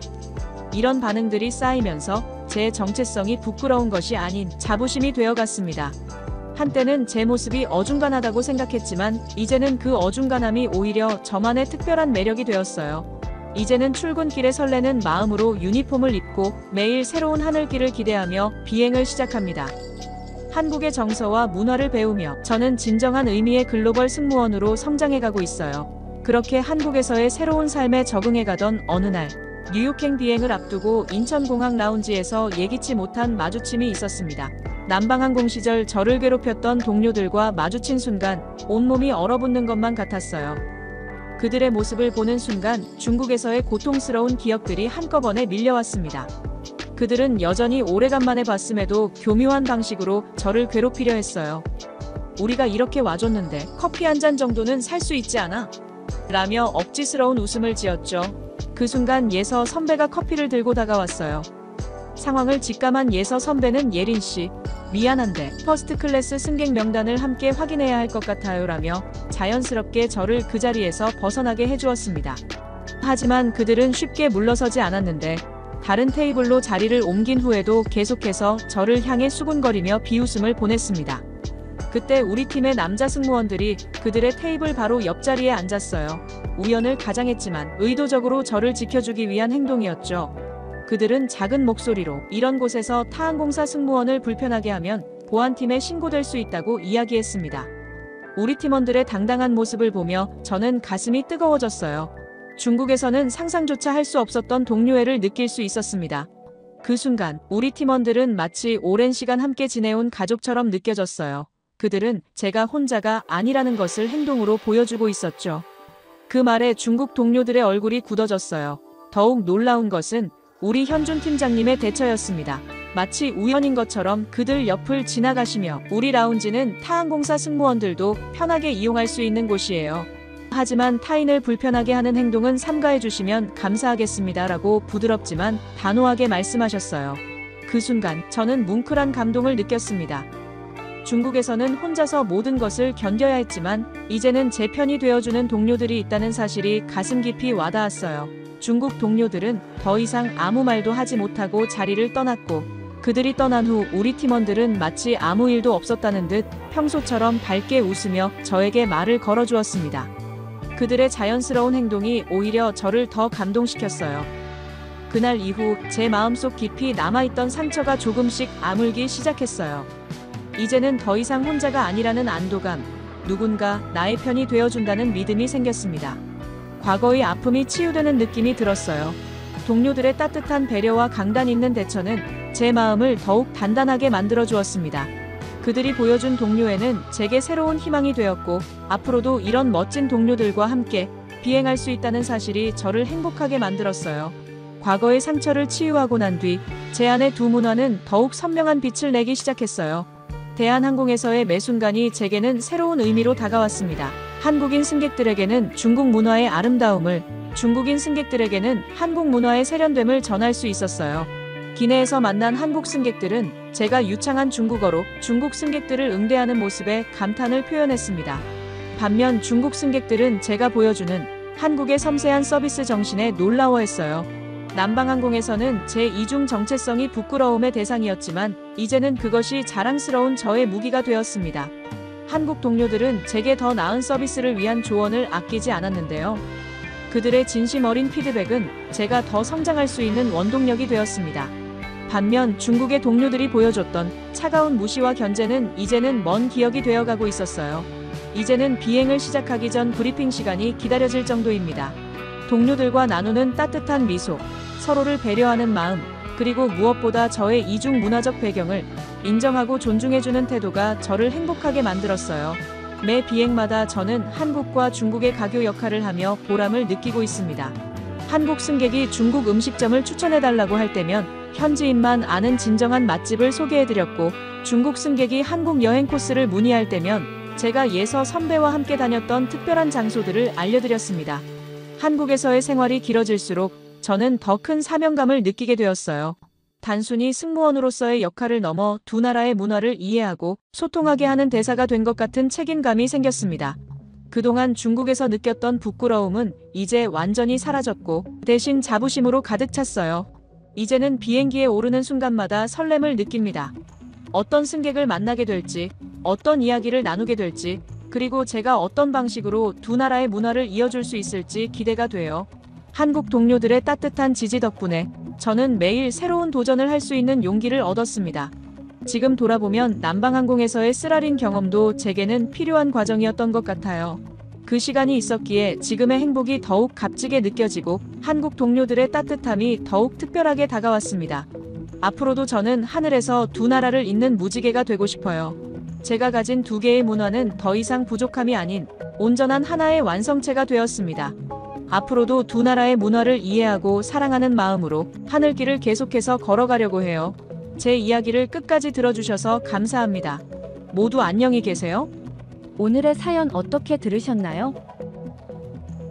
이런 반응들이 쌓이면서 제 정체성이 부끄러운 것이 아닌 자부심이 되어갔습니다. 한때는 제 모습이 어중간하다고 생각했지만 이제는 그 어중간함이 오히려 저만의 특별한 매력이 되었어요. 이제는 출근길에 설레는 마음으로 유니폼을 입고 매일 새로운 하늘길을 기대하며 비행을 시작합니다. 한국의 정서와 문화를 배우며 저는 진정한 의미의 글로벌 승무원으로 성장해가고 있어요. 그렇게 한국에서의 새로운 삶에 적응해가던 어느 날 뉴욕행 비행을 앞두고 인천공항 라운지에서 예기치 못한 마주침이 있었습니다. 남방항공 시절 저를 괴롭혔던 동료들과 마주친 순간 온몸이 얼어붙는 것만 같았어요. 그들의 모습을 보는 순간 중국에서의 고통스러운 기억들이 한꺼번에 밀려왔습니다. 그들은 여전히 오래간만에 봤음에도 교묘한 방식으로 저를 괴롭히려 했어요. 우리가 이렇게 와줬는데 커피 한 잔 정도는 살 수 있지 않아? 라며 억지스러운 웃음을 지었죠. 그 순간 예서 선배가 커피를 들고 다가왔어요. 상황을 직감한 예서 선배는 예린 씨, 미안한데 퍼스트 클래스 승객 명단을 함께 확인해야 할 것 같아요 라며 자연스럽게 저를 그 자리에서 벗어나게 해주었습니다. 하지만 그들은 쉽게 물러서지 않았는데 다른 테이블로 자리를 옮긴 후에도 계속해서 저를 향해 수군거리며 비웃음을 보냈습니다. 그때 우리 팀의 남자 승무원들이 그들의 테이블 바로 옆자리에 앉았어요. 우연을 가장했지만 의도적으로 저를 지켜주기 위한 행동이었죠. 그들은 작은 목소리로 이런 곳에서 타항공사 승무원을 불편하게 하면 보안팀에 신고될 수 있다고 이야기했습니다. 우리 팀원들의 당당한 모습을 보며 저는 가슴이 뜨거워졌어요. 중국에서는 상상조차 할 수 없었던 동료애를 느낄 수 있었습니다. 그 순간 우리 팀원들은 마치 오랜 시간 함께 지내온 가족처럼 느껴졌어요. 그들은 제가 혼자가 아니라는 것을 행동으로 보여주고 있었죠. 그 말에 중국 동료들의 얼굴이 굳어졌어요. 더욱 놀라운 것은 우리 현준 팀장님의 대처였습니다. 마치 우연인 것처럼 그들 옆을 지나가시며 우리 라운지는 타항공사 승무원들도 편하게 이용할 수 있는 곳이에요. 하지만 타인을 불편하게 하는 행동은 삼가해 주시면 감사하겠습니다라고 부드럽지만 단호하게 말씀하셨어요. 그 순간 저는 뭉클한 감동을 느꼈습니다. 중국에서는 혼자서 모든 것을 견뎌야 했지만 이제는 제 편이 되어주는 동료들이 있다는 사실이 가슴 깊이 와닿았어요. 중국 동료들은 더 이상 아무 말도 하지 못하고 자리를 떠났고 그들이 떠난 후 우리 팀원들은 마치 아무 일도 없었다는 듯 평소처럼 밝게 웃으며 저에게 말을 걸어주었습니다. 그들의 자연스러운 행동이 오히려 저를 더 감동시켰어요. 그날 이후 제 마음속 깊이 남아있던 상처가 조금씩 아물기 시작했어요. 이제는 더 이상 혼자가 아니라는 안도감, 누군가 나의 편이 되어준다는 믿음이 생겼습니다. 과거의 아픔이 치유되는 느낌이 들었어요. 동료들의 따뜻한 배려와 강단 있는 대처는 제 마음을 더욱 단단하게 만들어 주었습니다. 그들이 보여준 동료애는 제게 새로운 희망이 되었고 앞으로도 이런 멋진 동료들과 함께 비행할 수 있다는 사실이 저를 행복하게 만들었어요. 과거의 상처를 치유하고 난 뒤 제 안의 두 문화는 더욱 선명한 빛을 내기 시작했어요. 대한항공에서의 매 순간이 제게는 새로운 의미로 다가왔습니다. 한국인 승객들에게는 중국 문화의 아름다움을, 중국인 승객들에게는 한국 문화의 세련됨을 전할 수 있었어요. 기내에서 만난 한국 승객들은 제가 유창한 중국어로 중국 승객들을 응대하는 모습에 감탄을 표현했습니다. 반면 중국 승객들은 제가 보여주는 한국의 섬세한 서비스 정신에 놀라워했어요. 남방항공에서는 제 이중 정체성이 부끄러움의 대상이었지만 이제는 그것이 자랑스러운 저의 무기가 되었습니다. 한국 동료들은 제게 더 나은 서비스를 위한 조언을 아끼지 않았는데요. 그들의 진심 어린 피드백은 제가 더 성장할 수 있는 원동력이 되었습니다. 반면 중국의 동료들이 보여줬던 차가운 무시와 견제는 이제는 먼 기억이 되어가고 있었어요. 이제는 비행을 시작하기 전 브리핑 시간이 기다려질 정도입니다. 동료들과 나누는 따뜻한 미소, 서로를 배려하는 마음, 그리고 무엇보다 저의 이중 문화적 배경을 인정하고 존중해주는 태도가 저를 행복하게 만들었어요. 매 비행마다 저는 한국과 중국의 가교 역할을 하며 보람을 느끼고 있습니다. 한국 승객이 중국 음식점을 추천해달라고 할 때면 현지인만 아는 진정한 맛집을 소개해드렸고, 중국 승객이 한국 여행 코스를 문의할 때면 제가 예서 선배와 함께 다녔던 특별한 장소들을 알려드렸습니다. 한국에서의 생활이 길어질수록 저는 더 큰 사명감을 느끼게 되었어요. 단순히 승무원으로서의 역할을 넘어 두 나라의 문화를 이해하고 소통하게 하는 대사가 된 것 같은 책임감이 생겼습니다. 그동안 중국에서 느꼈던 부끄러움은 이제 완전히 사라졌고 대신 자부심으로 가득 찼어요. 이제는 비행기에 오르는 순간마다 설렘을 느낍니다. 어떤 승객을 만나게 될지, 어떤 이야기를 나누게 될지, 그리고 제가 어떤 방식으로 두 나라의 문화를 이어줄 수 있을지 기대가 돼요. 한국 동료들의 따뜻한 지지 덕분에 저는 매일 새로운 도전을 할 수 있는 용기를 얻었습니다. 지금 돌아보면 남방항공에서의 쓰라린 경험도 제게는 필요한 과정이었던 것 같아요. 그 시간이 있었기에 지금의 행복이 더욱 값지게 느껴지고 한국 동료들의 따뜻함이 더욱 특별하게 다가왔습니다. 앞으로도 저는 하늘에서 두 나라를 잇는 무지개가 되고 싶어요. 제가 가진 두 개의 문화는 더 이상 부족함이 아닌 온전한 하나의 완성체가 되었습니다. 앞으로도 두 나라의 문화를 이해하고 사랑하는 마음으로 하늘길을 계속해서 걸어가려고 해요. 제 이야기를 끝까지 들어주셔서 감사합니다. 모두 안녕히 계세요. 오늘의 사연 어떻게 들으셨나요?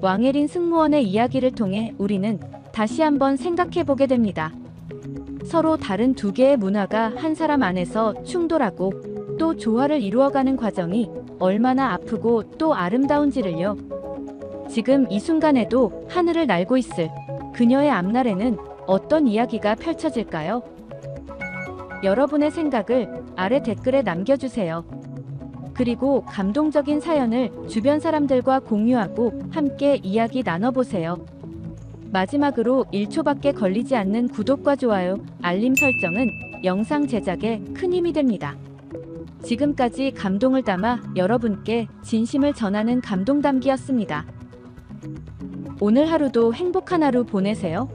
왕예린 승무원의 이야기를 통해 우리는 다시 한번 생각해보게 됩니다. 서로 다른 두 개의 문화가 한 사람 안에서 충돌하고 또 조화를 이루어가는 과정이 얼마나 아프고 또 아름다운지를요. 지금 이 순간에도 하늘을 날고 있을 그녀의 앞날에는 어떤 이야기가 펼쳐질까요? 여러분의 생각을 아래 댓글에 남겨주세요. 그리고 감동적인 사연을 주변 사람들과 공유하고 함께 이야기 나눠보세요. 마지막으로 1초밖에 걸리지 않는 구독과 좋아요, 알림 설정은 영상 제작에 큰 힘이 됩니다. 지금까지 감동을 담아 여러분께 진심을 전하는 감동담기였습니다. 오늘 하루도 행복한 하루 보내세요.